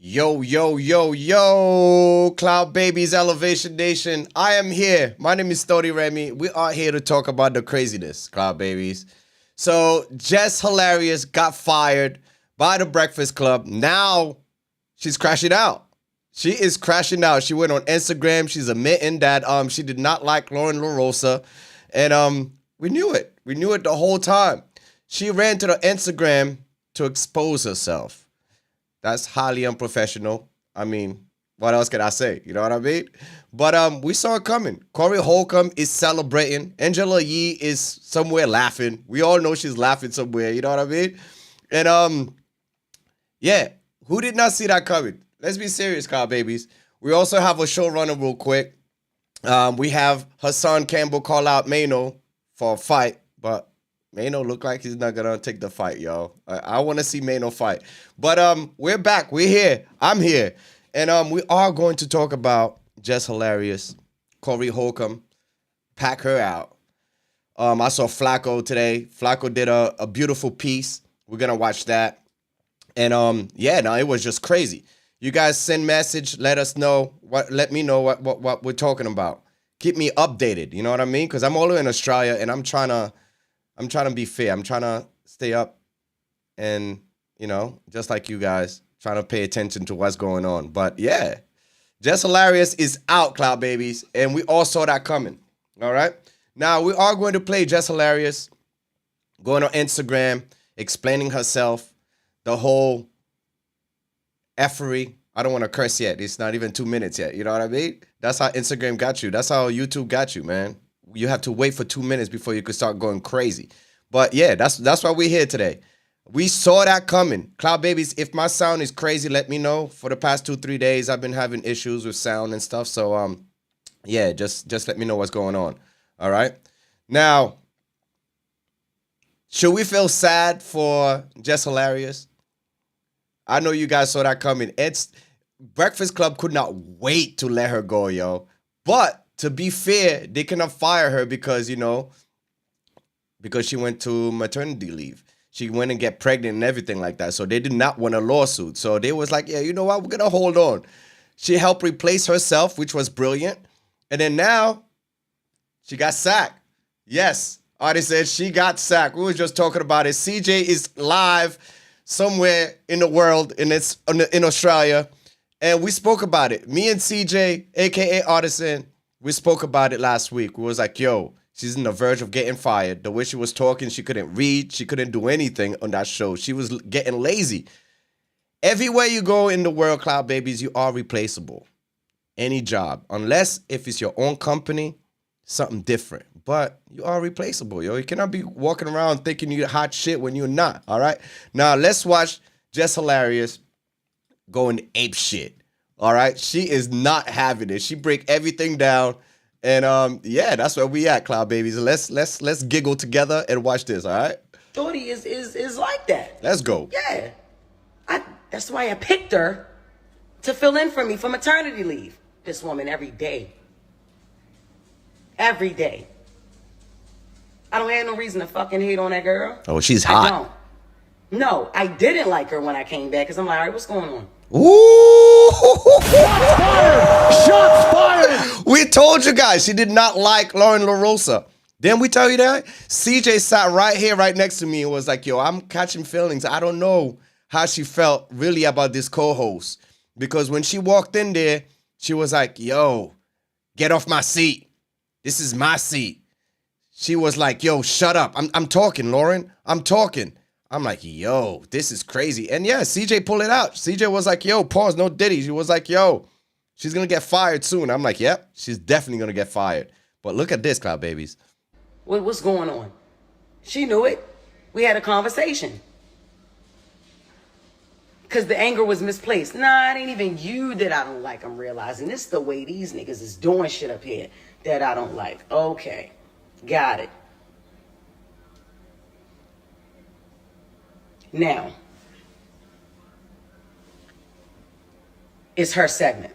Yo, yo, yo, yo, Cloud Babies, Elevation Nation. I am here. My name is Stody Remy. We are here to talk about the craziness, Cloud Babies. So, Jess Hilarious got fired by the Breakfast Club. Now, she's crashing out. She is crashing out. She went on Instagram. She's admitting that she did not like Lauren LaRosa. And we knew it. We knew it the whole time. She ran to the Instagram to expose herself. That's highly unprofessional. I mean, what else can I say? You know what I mean? But we saw it coming. Corey Holcomb is celebrating. Angela Yee is somewhere laughing. We all know she's laughing somewhere. You know what I mean? And yeah, who did not see that coming? Let's be serious, Cloud Babies. We also have a showrunner real quick. We have Hassan Campbell call out Maino for a fight, but Maino look like he's not gonna take the fight, yo. I want to see Maino fight. But we're back. We're here. I'm here. And we are going to talk about Jess Hilarious, Corey Holcomb, pack her out. I saw Flacco today. Flacco did a beautiful piece. We're gonna watch that. And yeah, no, it was just crazy. You guys send message, let us know let me know what we're talking about. Keep me updated, you know what I mean? Because I'm all in Australia and I'm trying to be fair. I'm trying to stay up and, you know, just like you guys, trying to pay attention to what's going on. But yeah, Jess Hilarious is out, Cloud Babies, and we all saw that coming. All right. Now we are going to play Jess Hilarious going on Instagram, explaining herself, the whole effery. I don't want to curse yet. It's not even 2 minutes yet. You know what I mean? That's how Instagram got you. That's how YouTube got you, man. You have to wait for 2 minutes before you could start going crazy. But yeah, that's why we're here today. We saw that coming. Cloud Babies, if my sound is crazy, let me know. For the past 2-3 days, I've been having issues with sound and stuff. So yeah, just let me know what's going on. All right. Now, should we feel sad for Jess Hilarious? I know you guys saw that coming. Breakfast Club could not wait to let her go, yo. But to be fair, they cannot fire her because, you know, because she went to maternity leave. She went and get pregnant and everything like that. So they did not want a lawsuit. So they was like, yeah, you know what? We're going to hold on. She helped replace herself, which was brilliant. And then now she got sacked. Yes, Artie said she got sacked. We were just talking about it. CJ is live somewhere in the world, in Australia. And we spoke about it. Me and CJ, a.k.a. Artisan, we spoke about it last week. We was like, yo, she's on the verge of getting fired. The way she was talking, she couldn't read. She couldn't do anything on that show. She was getting lazy. Everywhere you go in the world, Cloud Babies, you are replaceable. Any job. Unless if it's your own company, something different. But you are replaceable, yo. You cannot be walking around thinking you're hot shit when you're not, all right? Now, let's watch Jess Hilarious going ape shit. All right, she is not having it. She break everything down, and yeah, that's where we at, Cloud Babies. Let's giggle together and watch this. All right, Shorty is like that. Let's go. Yeah, that's why I picked her to fill in for me for maternity leave. This woman every day. I don't have no reason to fucking hate on that girl. Oh, she's hot. I don't. No, I didn't like her when I came back because I'm like, all right, what's going on? Ooh! Shots fired! Shots fired! We told you guys she did not like Lauren LaRosa. Didn't we tell you that? CJ sat right here, right next to me, and was like, yo, I'm catching feelings. I don't know how she felt really about this co-host. Because when she walked in there, she was like, yo, get off my seat. This is my seat. She was like, yo, shut up. I'm talking, Lauren. I'm talking. I'm like, yo, this is crazy. And yeah, CJ pulled it out. CJ was like, yo, pause, no diddy. She was like, yo, she's going to get fired soon. I'm like, yep, she's definitely going to get fired. But look at this, Cloud Babies. What's going on? She knew it. We had a conversation. Because the anger was misplaced. Nah, it ain't even you that I don't like, I'm realizing. It's the way these niggas is doing shit up here that I don't like. Okay, got it. Now, it's her segment.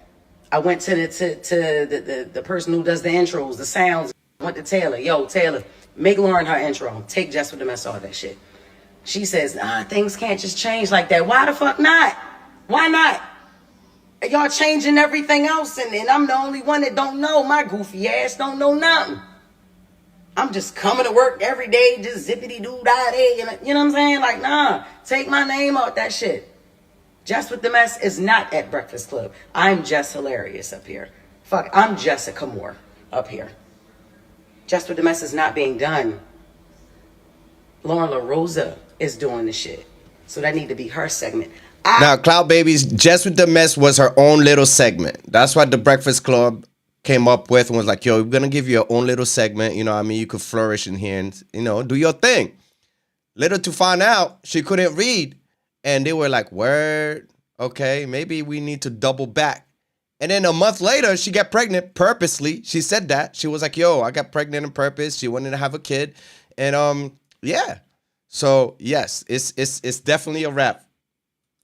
I went to the person who does the intros, the sounds. I went to Taylor. Yo, Taylor, make Lauren her intro. Take Jess with the mess, all that shit. She says, things can't just change like that. Why the fuck not? Why not? Y'all changing everything else, and I'm the only one that don't know. My goofy ass don't know nothing. I'm just coming to work every day, just zippity-doo-dah-day. You know what I'm saying? Like, nah, take my name out that shit. Jess with the Mess is not at Breakfast Club. I'm Jess Hilarious up here. Fuck, I'm Jessica Moore up here. Jess with the Mess is not being done. Lauren LaRosa is doing the shit. So that need to be her segment. Now, Cloud Babies, Jess with the Mess was her own little segment. That's what the Breakfast Club came up with and was like, yo, we're going to give you your own little segment. You know what I mean? You could flourish in here and, you know, do your thing. Little to find out, she couldn't read. And they were like, word, okay, maybe we need to double back. And then a month later, she got pregnant purposely. She said that. She was like, yo, I got pregnant on purpose. She wanted to have a kid. And, yeah. So, yes, it's definitely a wrap.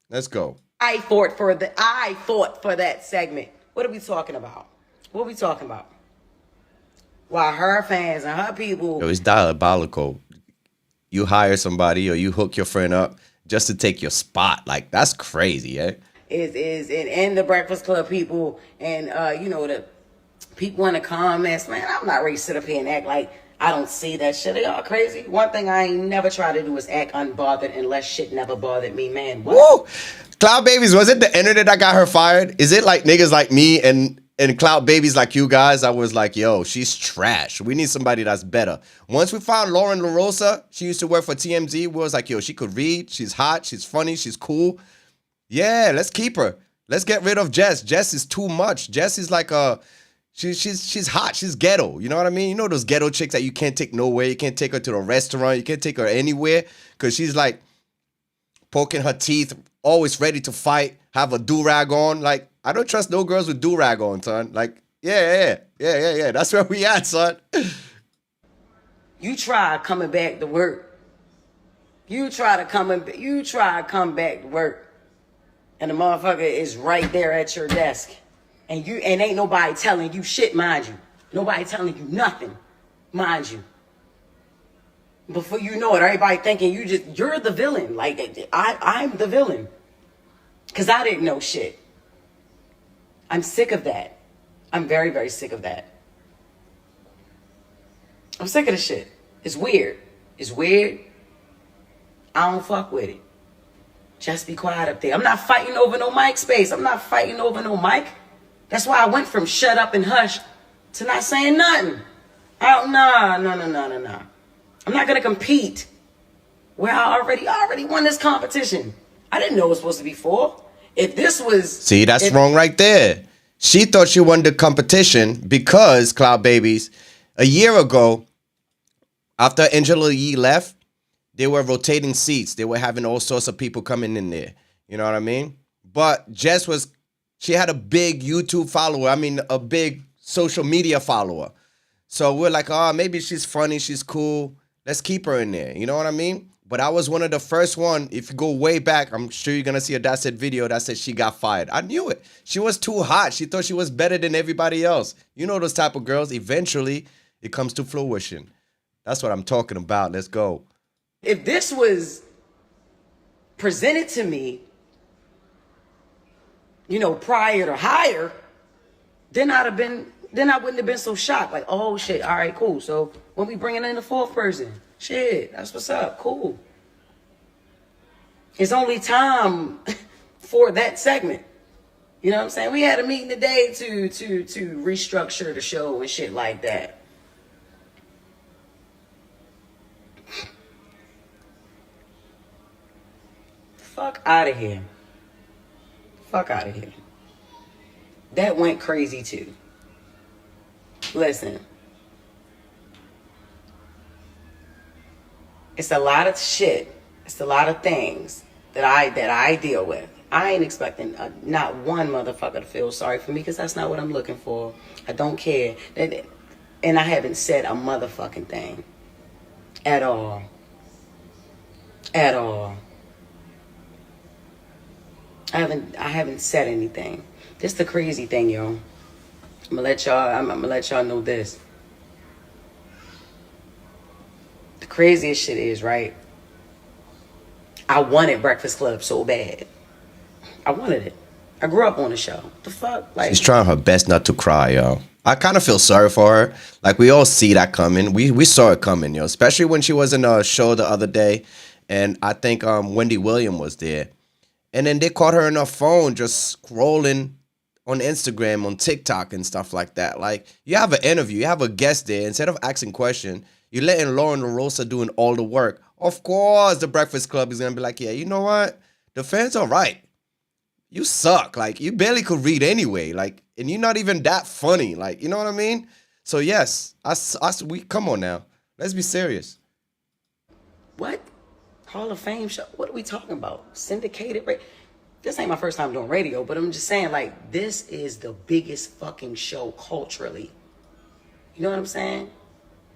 Let's go. I fought for that segment. What are we talking about? What are we talking about? While her fans and her people... Yo, it's diabolical. You hire somebody or you hook your friend up just to take your spot. Like, that's crazy, eh? And the Breakfast Club people and, you know, the people in the comments, man, I'm not ready to sit up here and act like I don't see that shit. They all crazy. One thing I ain't never try to do is act unbothered unless shit never bothered me, man. What? Woo! Cloud Babies, was it the internet that got her fired? Is it like niggas like me and Cloud Babies like you guys? I was like, yo, she's trash. We need somebody that's better. Once we found Lauren LaRosa, she used to work for TMZ. We was like, yo, she could read. She's hot. She's funny. She's cool. Yeah, let's keep her. Let's get rid of Jess. Jess is too much. Jess is like a... She's hot. She's ghetto. You know what I mean? You know those ghetto chicks that you can't take nowhere. You can't take her to the restaurant. You can't take her anywhere because she's like poking her teeth, always ready to fight, have a do-rag on. Like, I don't trust no girls with do-rag on, son. Like, yeah. That's where we at, son. You try coming back to work. You try to come back to work. And the motherfucker is right there at your desk. And ain't nobody telling you shit, mind you. Nobody telling you nothing, mind you. Before you know it, everybody thinking you're the villain. Like, I'm the villain. Because I didn't know shit. I'm sick of that. I'm very, very sick of that. I'm sick of the shit. It's weird. It's weird. I don't fuck with it. Just be quiet up there. I'm not fighting over no mic space. I'm not fighting over no mic. That's why I went from shut up and hush to not saying nothing. No. I'm not gonna compete where I already won this competition. I didn't know it was supposed to be 4. If this was... See, that's wrong right there. She thought she won the competition because, Cloud Babies, a year ago, after Angela Yee left, they were rotating seats. They were having all sorts of people coming in there. You know what I mean? But Jess she had a big YouTube follower. I mean, a big social media follower. So we're like, maybe she's funny. She's cool. Let's keep her in there. You know what I mean? But I was one of the first one. If you go way back, I'm sure you're going to see a That's It video that said she got fired. I knew it. She was too hot. She thought she was better than everybody else. You know those type of girls. Eventually, it comes to fruition. That's what I'm talking about. Let's go. If this was presented to me, you know, prior to hire, then I wouldn't have been so shocked. Like, oh shit, all right, cool. So when we bringing in the 4th person, shit, that's what's up, cool. It's only time for that segment. You know what I'm saying? We had a meeting today to restructure the show and shit like that. Fuck out of here. Fuck out of here. That went crazy too. Listen. It's a lot of shit. It's a lot of things that I deal with. I ain't expecting not one motherfucker to feel sorry for me because that's not what I'm looking for. I don't care. And I haven't said a motherfucking thing. At all. At all. I haven't said anything. This the crazy thing, yo. I'm gonna let y'all know this. The craziest shit is, right? I wanted Breakfast Club so bad. I wanted it. I grew up on the show. The fuck? Like, She's trying her best not to cry, yo. I kind of feel sorry for her. Like, we all see that coming. We saw it coming, yo. Especially when she was in a show the other day. And I think Wendy Williams was there. And then they caught her on her phone just scrolling on Instagram, on TikTok and stuff like that. Like, you have an interview. You have a guest there. Instead of asking questions, you're letting Lauren LaRosa doing all the work. Of course, the Breakfast Club is going to be like, yeah, you know what? The fans are right. You suck. Like, you barely could read anyway. Like, and you're not even that funny. Like, you know what I mean? So, yes, we come on now. Let's be serious. what? Hall of Fame show? What are we talking about? Syndicated? This ain't my first time doing radio, but I'm just saying, like, this is the biggest fucking show culturally. You know what I'm saying?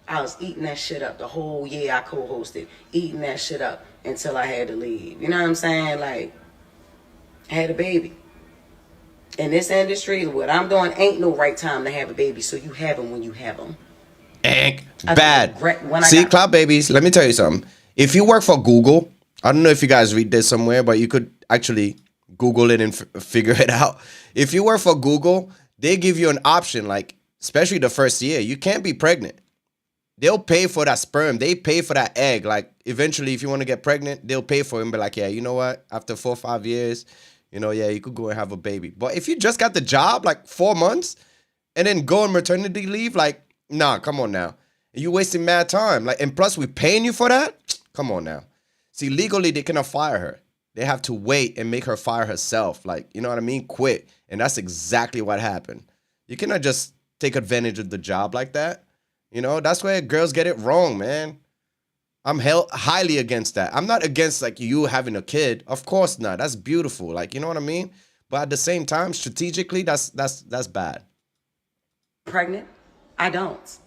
I was eating that shit up the whole year I co-hosted. Eating that shit up until I had to leave. You know what I'm saying? Like, I had a baby. In this industry, what I'm doing ain't no right time to have a baby, so you have them when you have them. Bad. See, Cloud Babies, let me tell you something. If you work for Google, I don't know if you guys read this somewhere, but you could actually Google it and figure it out. If you work for Google, they give you an option, like, especially the first year, you can't be pregnant. They'll pay for that sperm. They pay for that egg. Like, eventually, if you want to get pregnant, they'll pay for it and be like, yeah, you know what? After 4 or 5 years, you know, yeah, you could go and have a baby. But if you just got the job, like 4 months, and then go on maternity leave, like, nah, come on now. You wasting mad time. Like, and plus, we're paying you for that? Come on now. See, legally, they cannot fire her. They have to wait and make her fire herself. Like, you know what I mean? Quit. And that's exactly what happened. You cannot just take advantage of the job like that. You know, that's where girls get it wrong, man. I'm highly against that. I'm not against, like, you having a kid. Of course not. That's beautiful. Like, you know what I mean? But at the same time, strategically, that's bad. Pregnant? I don't.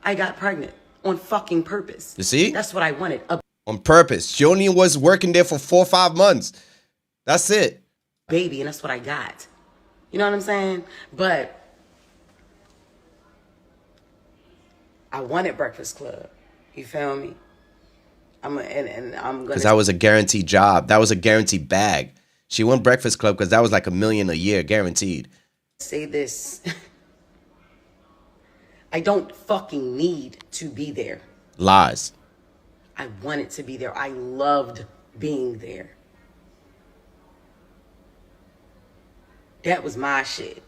I got pregnant on fucking purpose. You see? That's what I wanted. On purpose. She only was working there for 4 or 5 months. That's it. Baby, and that's what I got. You know what I'm saying? But I wanted Breakfast Club. You feel me? I'm gonna, because that was a guaranteed job. That was a guaranteed bag. She won Breakfast Club because that was like $1 million a year guaranteed. Say this. I don't fucking need to be there. Lies. I wanted to be there. I loved being there. That was my shit.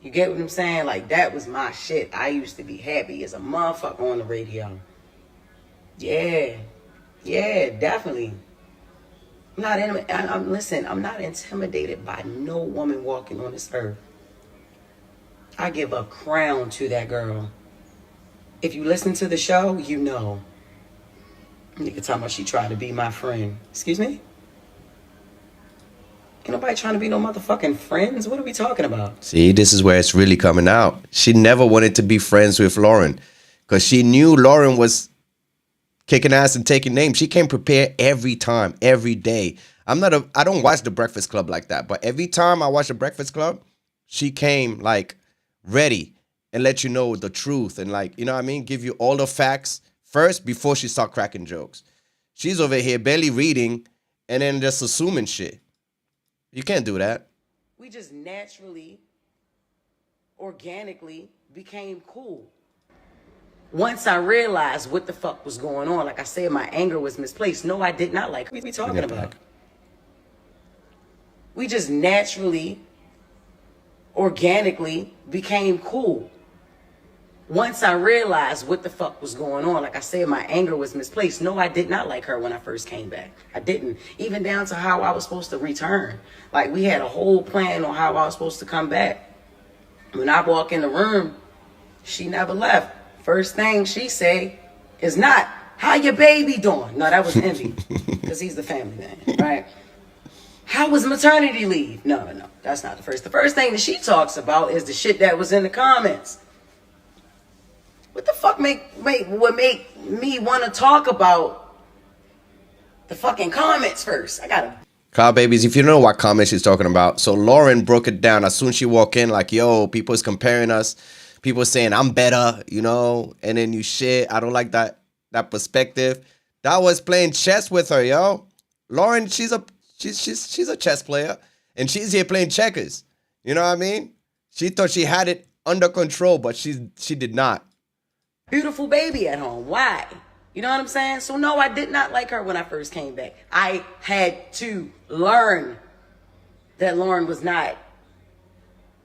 You get what I'm saying? Like, that was my shit. I used to be happy as a motherfucker on the radio. Yeah, definitely. Listen, I'm not intimidated by no woman walking on this earth. I give a crown to that girl. If you listen to the show, you know. Nigga talking about she tried to be my friend. Excuse me? Ain't nobody trying to be no motherfucking friends. What are we talking about? See, this is where it's really coming out. She never wanted to be friends with Lauren because she knew Lauren was kicking ass and taking names. She came prepared every time, every day. I don't watch The Breakfast Club like that, but every time I watch The Breakfast Club, she came like ready and let you know the truth and, like, you know what I mean? Give you all the facts first before she start cracking jokes. She's over here barely reading and then just assuming shit. You can't do that. We just naturally, organically became cool. Once I realized what the fuck was going on, like I said, my anger was misplaced. No, I did not like. What are we talking about? We just naturally, organically became cool. Once I realized what the fuck was going on, like I said, my anger was misplaced. No, I did not like her when I first came back. I didn't. Even down to how I was supposed to return. Like, we had a whole plan on how I was supposed to come back. When I walk in the room, she never left. First thing she say is not, how your baby doing? No, that was Envy, because he's the family man, right? How was maternity leave? No, that's not the first. The first thing that she talks about is the shit that was in the comments. What the fuck would make me want to talk about the fucking comments first? I gotta. Cloud Babies, if you don't know what comments she's talking about, so Lauren broke it down as soon as she walked in, like, yo, people is comparing us. People saying I'm better, you know, and then you shit. I don't like that perspective. That was playing chess with her, yo. Lauren, she's a chess player, and she's here playing checkers. You know what I mean? She thought she had it under control, but she did not. Beautiful baby at home. Why? You know what I'm saying? So no, I did not like her when I first came back. I had to learn that Lauren was not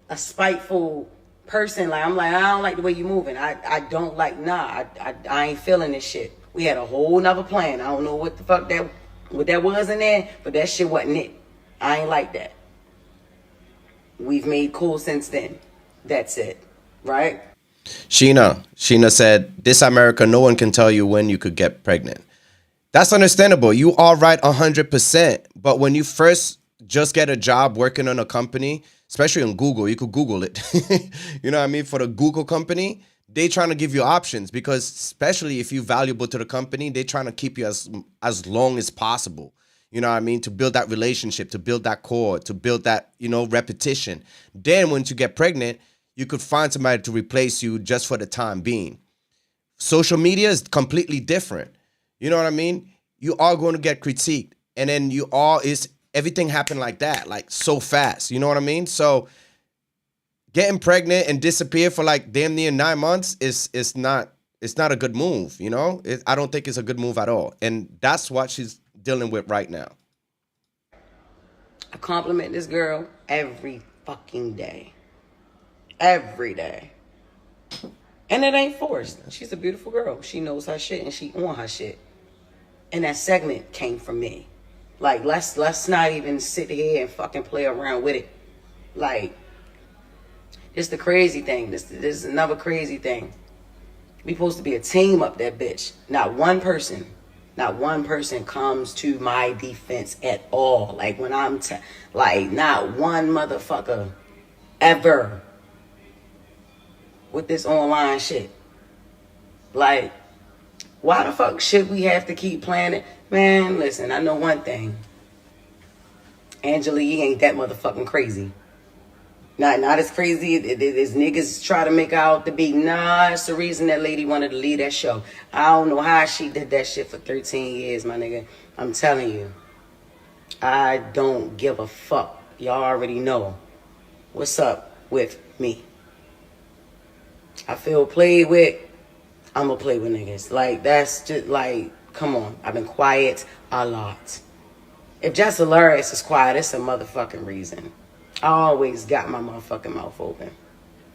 a spiteful person. Like, I'm like, I don't like the way you moving. I don't like, nah, I ain't feeling this shit. We had a whole nother plan. I don't know what the fuck what that was in there, but that shit wasn't it. I ain't like that. We've made cool since then. That's it. Right? Sheena said, "This America, no one can tell you when you could get pregnant." That's understandable. You are right 100%. But when you first just get a job working on a company, especially on Google, you could Google it. You know what I mean? For the Google company, they trying to give you options because especially if you're valuable to the company, they trying to keep you as long as possible. You know what I mean? To build that relationship, to build that core, to build that, repetition. Then once you get pregnant, you could find somebody to replace you just for the time being. Social media is completely different. You know what I mean? You are going to get critiqued. And then everything happened like that, like so fast. You know what I mean? So getting pregnant and disappear for like damn near 9 months is not a good move, I don't think it's a good move at all. And that's what she's dealing with right now. I compliment this girl every fucking day. Every day. And it ain't forced. She's a beautiful girl. She knows her shit and she on her shit. And that segment came from me. Like, let's not even sit here and fucking play around with it. Like, this the crazy thing. This is another crazy thing. We supposed to be a team up that bitch. Not one person comes to my defense at all. Like, when I'm not one motherfucker ever with this online shit. Like, why the fuck should we have to keep playing it? Man, listen, I know one thing. Angela Yee ain't that motherfucking crazy. Not as crazy as niggas try to make out to be. Nah, it's the reason that lady wanted to leave that show. I don't know how she did that shit for 13 years, my nigga. I'm telling you. I don't give a fuck. Y'all already know what's up with me. I feel played with. I'm gonna play with niggas. Like, that's just like, come on. I've been quiet a lot. If Jess Hilarious is quiet, it's a motherfucking reason. I always got my motherfucking mouth open.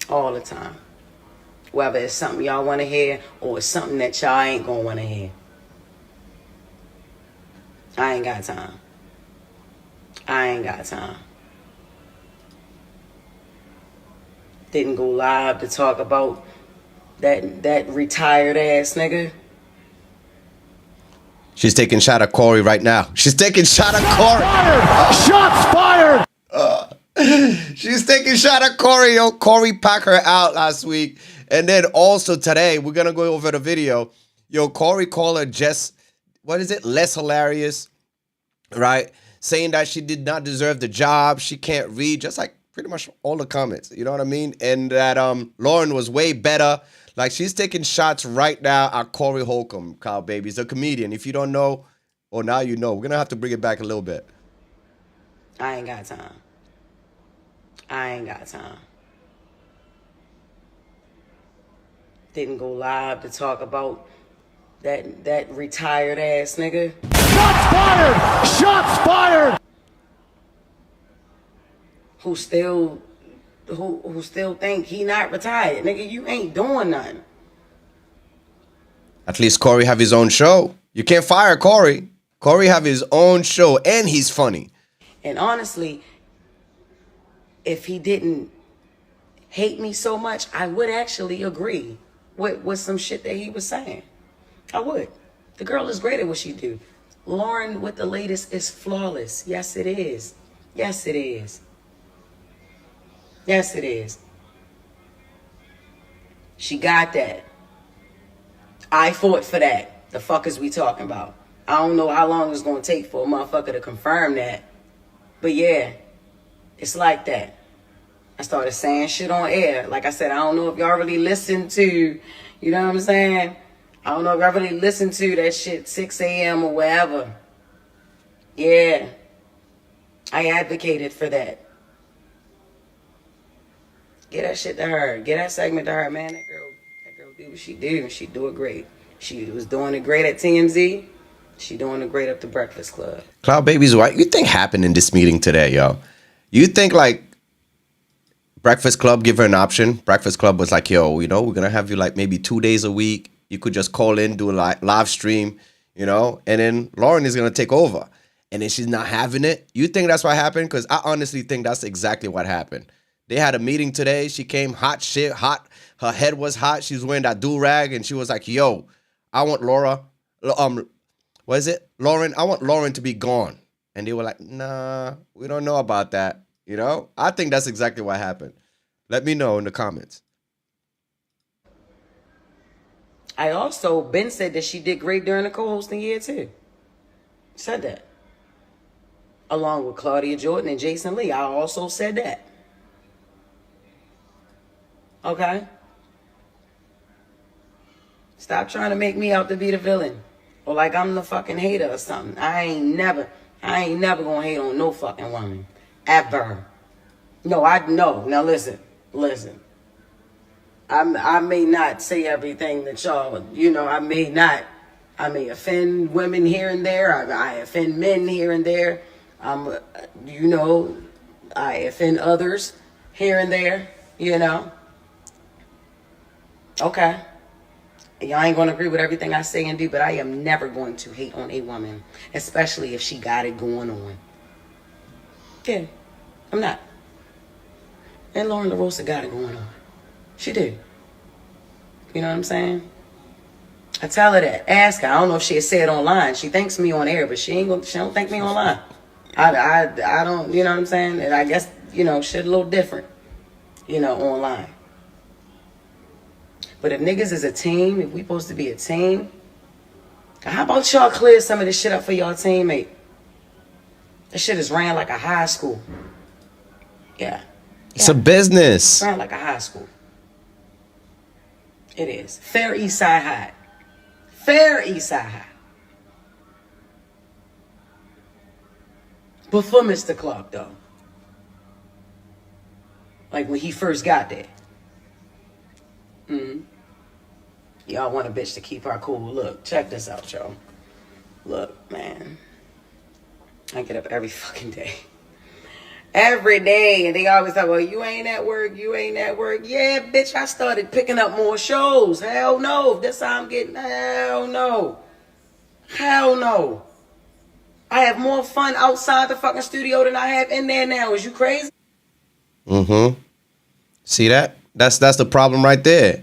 All the time. Whether it's something y'all want to hear or it's something that y'all ain't gonna want to hear. I ain't got time. Didn't go live to talk about that retired ass nigga. She's taking shot at Corey right now. She's taking shot at Corey. Shots fired! She's taking shot at Corey. Yo, Corey packed her out last week. And then also today, we're going to go over the video. Yo, Corey called her Jess, less hilarious, right? Saying that she did not deserve the job. She can't read, just like pretty much all the comments. You know what I mean? And that Lauren was way better. Like, she's taking shots right now at Corey Holcomb, Kyle Baby. He's a comedian. If you don't know, or now you know, we're going to have to bring it back a little bit. I ain't got time. Didn't go live to talk about that retired ass nigga. Shots fired! Shots fired! Who still think he not retired. Nigga, you ain't doing nothing. At least Corey have his own show. You can't fire Corey. Corey have his own show and he's funny. And honestly, if he didn't hate me so much, I would actually agree with some shit that he was saying. I would. The girl is great at what she do. Lauren with the latest is flawless. Yes, it is. Yes, it is. Yes, it is. She got that. I fought for that. The fuck is we talking about? I don't know how long it's going to take for a motherfucker to confirm that. But yeah, it's like that. I started saying shit on air. Like I said, I don't know if y'all really listen to, you know what I'm saying? I don't know if y'all really listen to that shit 6 a.m. or wherever. Yeah. I advocated for that. Get that shit to her. Get that segment to her, man. That girl do what she do, and she do it great. She was doing it great at TMZ. She doing it great at the Breakfast Club. Cloud Babies, what you think happened in this meeting today, yo? You think like Breakfast Club give her an option? Breakfast Club was like, yo, you know, we're gonna have you like maybe 2 days a week. You could just call in, do a live stream, you know, and then Lauren is gonna take over. And then she's not having it. You think that's what happened? Because I honestly think that's exactly what happened. They had a meeting today. She came hot shit, hot. Her head was hot. She was wearing that do-rag, and she was like, yo, I want Lauren, I want Lauren to be gone. And they were like, nah, we don't know about that. You know? I think that's exactly what happened. Let me know in the comments. I also, Ben said that she did great during the co-hosting year, too. Said that. Along with Claudia Jordan and Jason Lee. I also said that. Okay? Stop trying to make me out to be the villain. Or like I'm the fucking hater or something. I ain't never gonna hate on no fucking woman. Ever. No. Now listen. I may not say everything that y'all, you know, I may offend women here and there. I offend men here and there. You know, I offend others here and there, you know. Okay. Y'all ain't gonna agree with everything I say and do, but I am never going to hate on a woman, especially if she got it going on. Yeah, I'm not. And Lauren LaRosa got it going on. She did. You know what I'm saying? I tell her that. Ask her. I don't know if she'll say it online. She thanks me on air, but she don't thank me online. I don't, you know what I'm saying? And I guess, you know, shit a little different, you know, online. But if niggas is a team, if we supposed to be a team, how about y'all clear some of this shit up for y'all teammate? This shit is ran like a high school. Yeah. It's a business. Ran like a high school. It is. Fair East Side High. Fair East Side High. Before Mr. Clark, though. Like when he first got there. Y'all want a bitch to keep her cool. Look, check this out, y'all. Look, man. I get up every fucking day. Every day. And they always talk, well, you ain't at work. Yeah, bitch, I started picking up more shows. Hell no. This how I'm getting. Hell no. I have more fun outside the fucking studio than I have in there now. Is you crazy? See that? That's the problem right there.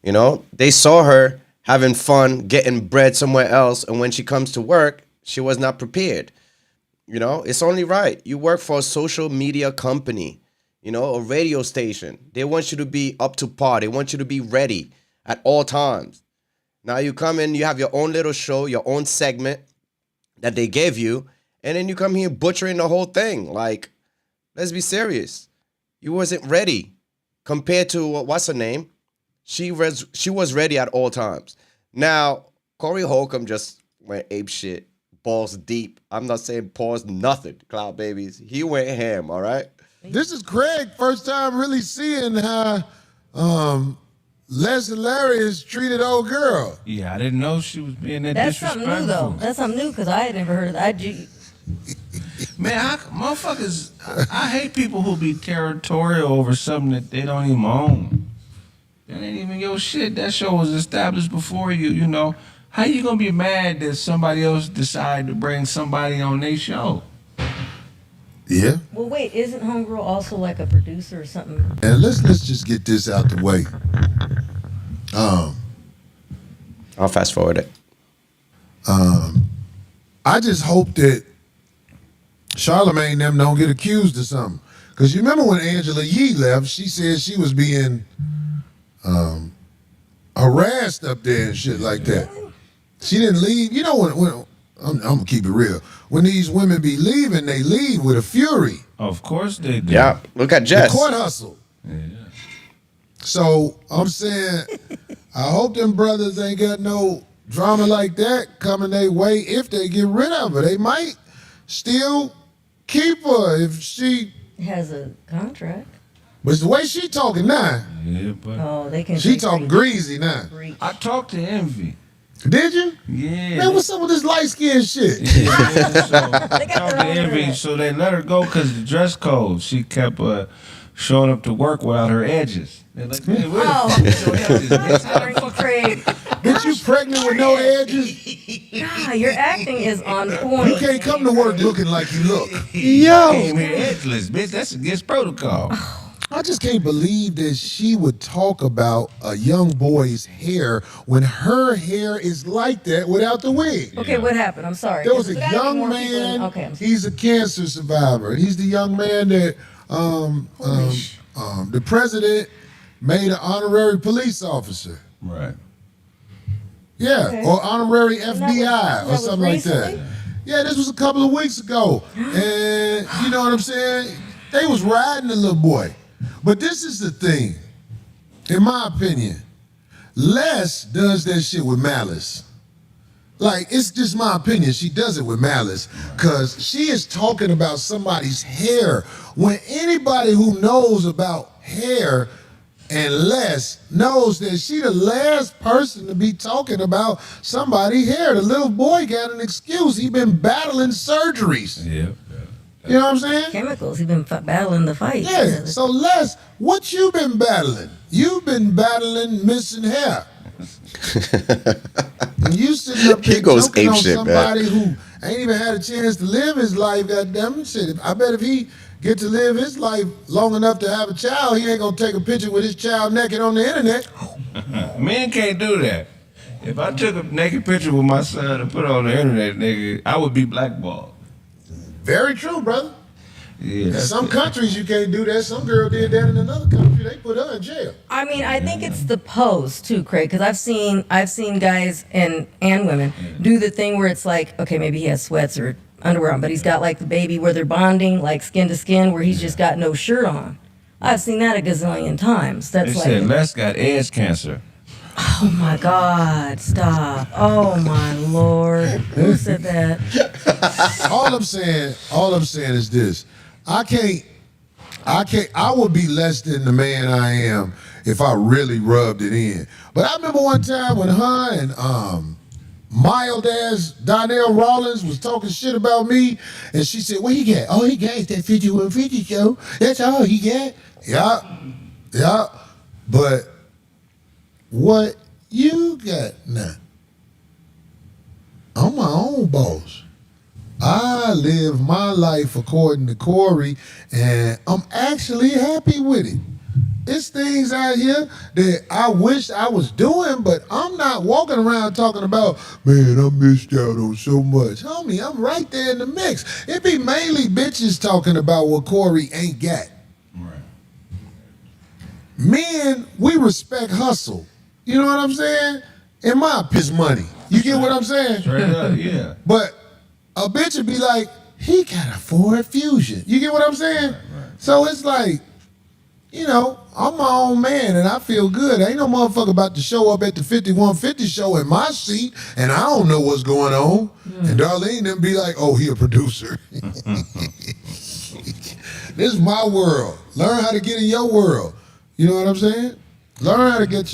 You know, they saw her having fun, getting bread somewhere else, and when she comes to work, she was not prepared. You know, it's only right. You work for a social media company, you know, a radio station. They want you to be up to par. They want you to be ready at all times. Now you come in, you have your own little show, your own segment that they gave you, and then you come here butchering the whole thing. Like, let's be serious. You wasn't ready compared to, what's her name? She was ready at all times. Now, Corey Holcomb just went ape shit, balls deep. I'm not saying pause nothing, Cloud Babies. He went ham, all right? This is Craig, first time really seeing how Jess Hilarious treated old girl. Yeah, I didn't know she was being that That's disrespectful. something new, though. That's something new, because I had never heard of that. Man, motherfuckers, I hate people who be territorial over something that they don't even own. That ain't even your shit. That show was established before you, you know. How you gonna be mad that somebody else decided to bring somebody on their show? Yeah. Well, wait, isn't Homegirl also like a producer or something? And let's just get this out the way. I'll fast forward it. I just hope that Charlamagne and them don't get accused of something. Because you remember when Angela Yee left, she said she was being harassed up there and shit like that. She didn't leave. You know, when I'm going to keep it real. When these women be leaving, they leave with a fury. Of course they do. Yeah, look at Jess. The court hustle. Yeah. So I'm saying, I hope them brothers ain't got no drama like that coming their way if they get rid of her. They might still keep her if she Has a contract. But it's the way she talking now. Yeah, but Oh, they can. She take talking greasy now. reach. I talked to Envy. Did you? Yeah. Man, what's up with this light skin shit? Yeah, so got talked their to own Envy, internet. so they let her go because the dress code. She kept showing up to work without her edges. They're like, man, where Oh. the fuck your edges? Bitch? How the Sorry, fuck- Craig. Bitch, you pregnant with no edges? God, your acting is on point. You can't come to work looking like you look. Yo. Came here edgeless, bitch. That's against protocol. I just can't believe that she would talk about a young boy's hair when her hair is like that without the wig. Okay, what happened? I'm sorry. There was a There's gotta be young more people man. Okay, I'm sorry. He's a cancer survivor. He's the young man that the president made an honorary police officer. Right. Yeah, Okay. or honorary that FBI or was something like that. recently? Yeah, this was a couple of weeks ago. And you know what I'm saying? They was riding the little boy. But this is the thing, in my opinion, Les does that shit with malice. Like, it's just my opinion. She does it with malice because she is talking about somebody's hair when anybody who knows about hair and Les knows that she the last person to be talking about somebody's hair. The little boy got an excuse. He been battling surgeries. Yeah. You know what I'm saying? Chemicals. He's been battling the fight. Yeah. So Les, what you been battling? You've been battling missing hair. And you sitting up He here goes joking on apeshit, somebody who ain't even had a chance to live his life, goddamn it. Shit, I bet if he get to live his life long enough to have a child, he ain't gonna take a picture with his child naked on the internet. Men can't do that. If I took a naked picture with my son and put it on the internet, nigga, I would be blackballed. Very true, brother. Yeah, In that's some it. countries you can't do that. Some girl did that in another country. They put her in jail. I mean, I think it's the pose too, Craig, because I've seen guys and women do the thing where it's like, okay, maybe he has sweats or underwear on, but he's got like the baby where they're bonding, like skin to skin, where he's just got no shirt on. I've seen that a gazillion times. They That's said like, Les got edge cancer. oh my God, stop! Oh my Lord, who said that? All I'm saying is this. I would be less than the man I am if I really rubbed it in. But I remember one time when her and mild ass Donnell Rawlins was talking shit about me, and she said, what he got? All he got is that 5150 show. That's all he got. Yeah. But what you got now? I'm my own boss. I live my life according to Corey, and I'm actually happy with it. It's things out here that I wish I was doing, but I'm not walking around talking about, man, I missed out on so much. Homie, I'm right there in the mix. It be mainly bitches talking about what Corey ain't got. Right. Men, we respect hustle. You know what I'm saying? In my piss money. You get what I'm saying? Straight up, yeah. But a bitch would be like, he got a Ford Fusion. You get what I'm saying? Right. So it's like, you know, I'm my own man and I feel good. Ain't no motherfucker about to show up at the 5150 show in my seat and I don't know what's going on. And Darlene then be like, oh, he a producer. This is my world. Learn how to get in your world. You know what I'm saying? Learn how to get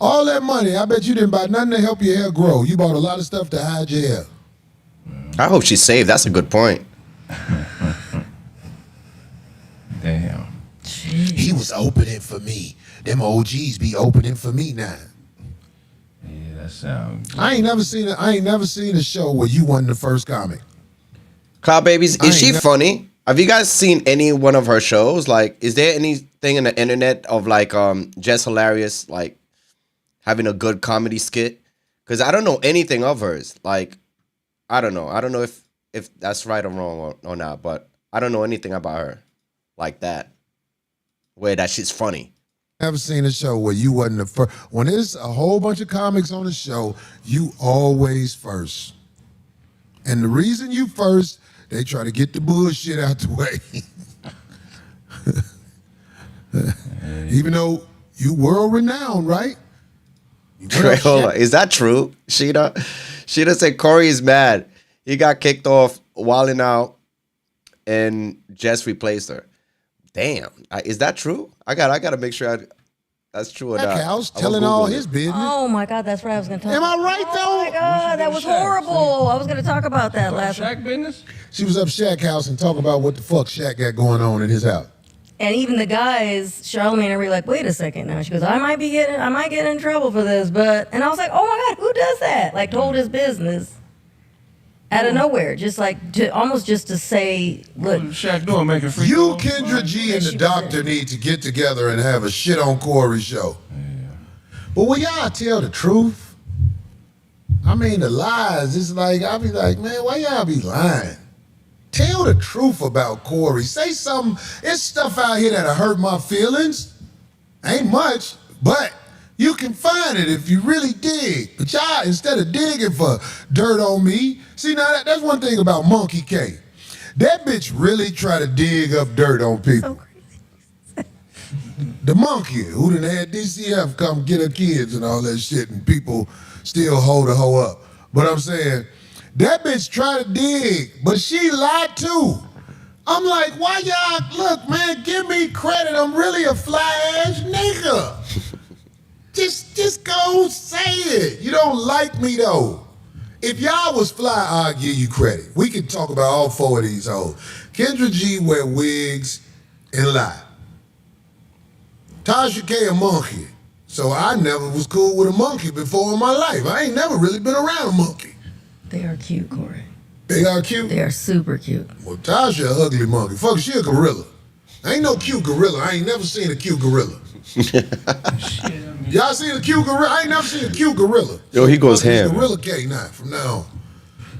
all that money. I bet you didn't buy nothing to help your hair grow. You bought a lot of stuff to hide your hair. I hope she's saved. That's a good point. Damn. He was opening for me. Them OGs be opening for me now. Yeah, that sounds. I ain't never seen a show where you wasn't the first comic. Cloud Babies, I is she ain't funny? Have you guys seen any one of her shows? Like, is there anything in the internet of like Jess Hilarious like having a good comedy skit? Because I don't know anything of hers. Like, I don't know. I don't know if that's right or wrong or not, but I don't know anything about her like that. Where that shit's funny. Never seen a show where you wasn't the first. When there's a whole bunch of comics on the show, you always first. And the reason you first, they try to get the bullshit out the way. Even though you world renowned, right? Wait, hold on. Is that true? Sheena said Corey is mad. He got kicked off wilding out and Jess replaced her. Damn, is that true? I gotta make sure that's true or not. Shaq House I will telling Google all it. his business. Oh my God, that's right. I was going to talk. Am I right Oh though? my God, that was horrible. I was going to talk about that last week. Shaq business? She was up Shaq House and talk about what the fuck Shaq got going on in his house. And even the guys, Charlamagne and were like, wait a second now. She goes, I might get in trouble for this, but, and I was like, oh my God, who does that? Like told his business out of nowhere, just like almost just to say, look. What Shaq doing, making free You, throws? Kendra G, and the doctor need to get together and have a shit on Corey show. But will y'all tell the truth? I mean, the lies, it's like, I'll be like, man, why y'all be lying? Tell the truth about Corey. Say something. It's stuff out here that'll hurt my feelings. Ain't much, but you can find it if you really dig. But y'all, instead of digging for dirt on me, see, now that's one thing about Monkey K. That bitch really try to dig up dirt on people. So The monkey who done had DCF come get her kids and all that shit, and people still hold the hoe up. But I'm saying, that bitch try to dig, but she lied too. I'm like, why y'all, look, man, give me credit. I'm really a fly-ass nigga. Just go say it. You don't like me though. If y'all was fly, I'll give you credit. We can talk about all four of these hoes. Kendra G wear wigs and lie. Tasha K a monkey. So I never was cool with a monkey before in my life. I ain't never really been around a monkey. they are cute, Corey. They are cute. They are super cute. Well, Tasha a ugly monkey. Fuck, she a gorilla. Ain't no cute gorilla. I ain't never seen a cute gorilla. Y'all seen a cute gorilla? I ain't never seen a cute gorilla. Yo, he goes Fuck, it's ham. Gorilla K now, from now on.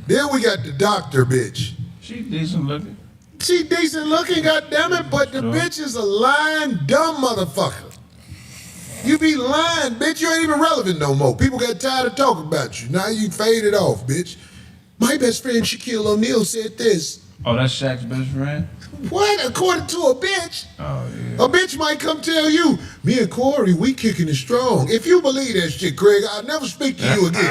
Then we got the doctor bitch. She decent looking. She decent looking, goddammit, but the bitch is a lying, dumb motherfucker. You be lying, bitch. You ain't even relevant no more. People got tired of talking about you. Now you faded off, bitch. My best friend Shaquille O'Neal said this. Oh, that's Shaq's best friend? What? According to a bitch? Oh, yeah. A bitch might come tell you, me and Corey, we kicking it strong. If you believe that shit, Craig, I'll never speak to you again.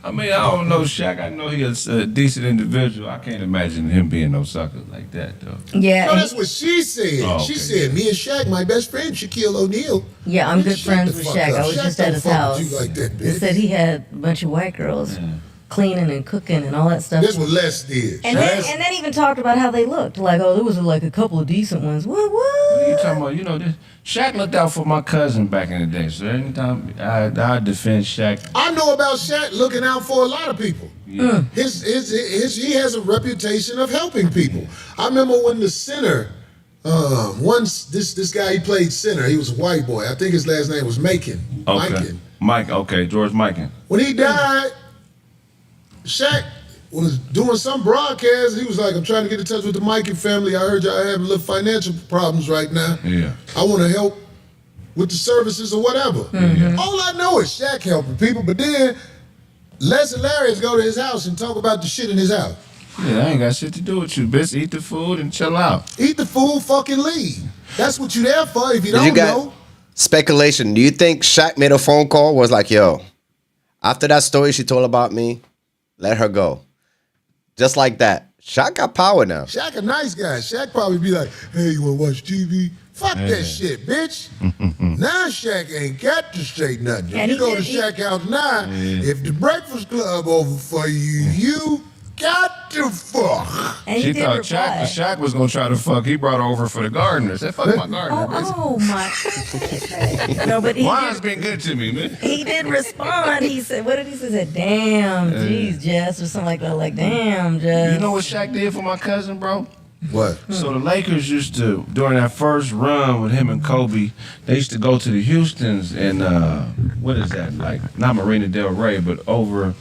I mean, I don't know Shaq. I know he's a decent individual. I can't imagine him being no sucker like that, though. Yeah, No, and that's what she said. Oh, She okay. said, me and Shaq, my best friend, Shaquille O'Neal. yeah, I'm Bitch, good shut friends the with fuck Shaq. up. I was Shaq just at don't his fuck house. with you like that, They bitch. said he had a bunch of white girls cleaning and cooking and all that stuff. That's what Les did. And then even talked about how they looked. Like, oh, there was like a couple of decent ones. What? What are you talking about? You know, this Shaq looked out for my cousin back in the day. So anytime I defend Shaq. I know about Shaq looking out for a lot of people. Yeah. He has a reputation of helping people. I remember when the center, once this guy, he played center. He was a white boy. I think his last name was Macon. Okay. Macon. Mike, okay, George Mikan. When he died, Shaq was doing some broadcast. He was like, I'm trying to get in touch with the Mikan family. I heard y'all having little financial problems right now. Yeah. I want to help with the services or whatever. All I know is Shaq helping people, but then Jess Hilarious go to his house and talk about the shit in his house. Yeah, I ain't got shit to do with you, bitch. Eat the food and chill out. Eat the food, fucking leave. That's what you there for if you Did don't you got know. speculation? Do you think Shaq made a phone call? Was like, yo, after that story she told about me, let her go. Just like that. Shaq got power now. Shaq a nice guy. Shaq probably be like, hey, you want to watch TV? Fuck that shit, bitch. Now Shaq ain't got to say nothing. If And you he go did- to Shaq house now, if the Breakfast Club over for you, you got to fuck. And he She did thought reply. Shaq was gonna try to fuck. He brought her over for the gardener. Said, fuck my gardener, bitch. Oh my! No, but Mine's been good to me, man. he did respond. He said, "What did he say?" He said, "Damn, geez, Jess," or something like that. Like, "Damn, Jess." You know what Shaq did for my cousin, bro? What? So the Lakers used to, during that first run with him and Kobe, they used to go to the Houstons and what is that? Like not Marina Del Rey, but over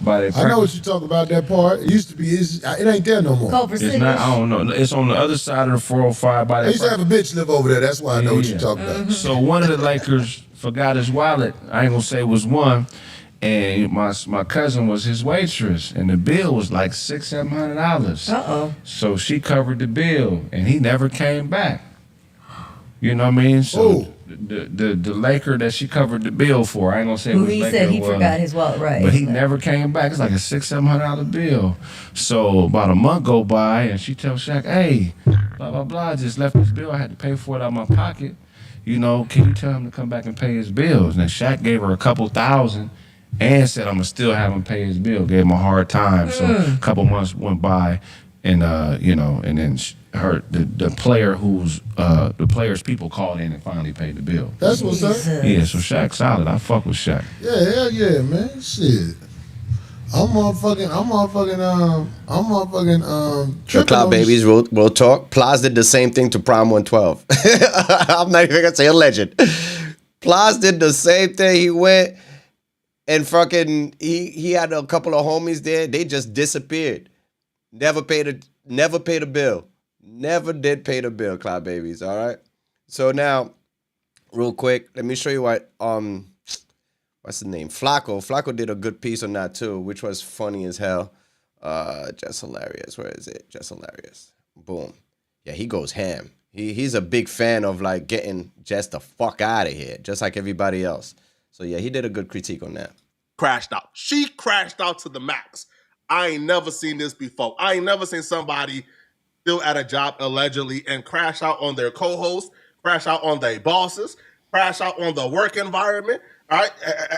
by the. I know what you talk about, that part. It used to be, it ain't there no more. Culver It's City. not. I don't know. It's on the other side of the 405 by I that. used to have a bitch live over there. That's why I know what Yeah. you're talking about. So one of the Lakers forgot his wallet. I ain't gonna say it was one. And my cousin was his waitress, and the bill was like $600-700. Uh-oh. So she covered the bill, and he never came back. You know what I mean? So Oh. the Laker that she covered the bill for. I ain't gonna say Who which he Laker said he it was, forgot his wallet, right? but he never came back. It's like a $600-700 bill. So about a month go by, and she tells Shaq, "Hey, blah blah blah, I just left this bill. I had to pay for it out of my pocket. You know, can you tell him to come back and pay his bills?" And Shaq gave her a couple thousand, and said, "I'm gonna still have him pay his bill." Gave him a hard time. So a couple months went by, and and then the player the player's people called in and finally paid the bill. That's what's up. Yeah, so Shaq solid. I fuck with Shaq. Yeah, hell yeah, man. Shit. I'm motherfucking The tripping Cloud on Babies this. will talk. Plies did the same thing to Prime 112. I'm not even gonna say a legend. Plies did the same thing. He went and fucking he had a couple of homies there. They just disappeared. Never paid a bill. Never did pay the bill, Cloud Babies. All right. So now, real quick, let me show you what what's the name? Flacco did a good piece on that too, which was funny as hell. Jess Hilarious. Where is it? Jess Hilarious. Boom. Yeah, he goes ham. He's a big fan of like getting Jess the fuck out of here, just like everybody else. So yeah, he did a good critique on that. Crashed out. She crashed out to the max. I ain't never seen this before. I ain't never seen somebody still at a job allegedly and crash out on their co-hosts, crash out on their bosses, crash out on the work environment. All right,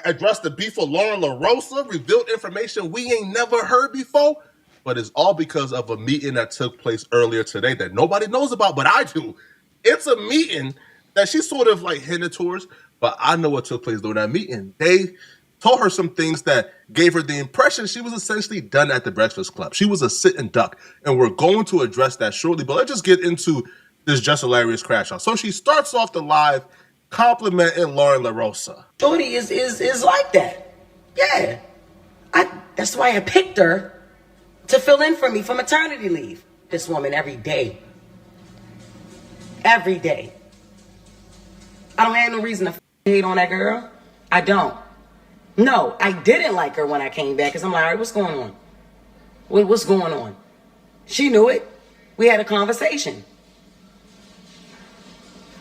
address the beef with Lauren LaRosa, revealed information we ain't never heard before, but it's all because of a meeting that took place earlier today that nobody knows about, but I do. It's a meeting that she sort of like hinted towards, but I know what took place during that meeting. They told her some things that gave her the impression she was essentially done at the Breakfast Club. She was a sitting duck, and we're going to address that shortly, but let's just get into this Jess Hilarious crash out. So she starts off the live complimenting Lauren LaRosa. Shorty is like that. Yeah. That's why I picked her to fill in for me for maternity leave. This woman every day. Every day. I don't have no reason to hate on that girl. I don't. No, I didn't like her when I came back because I'm like, all right, what's going on? What's going on? She knew it. We had a conversation.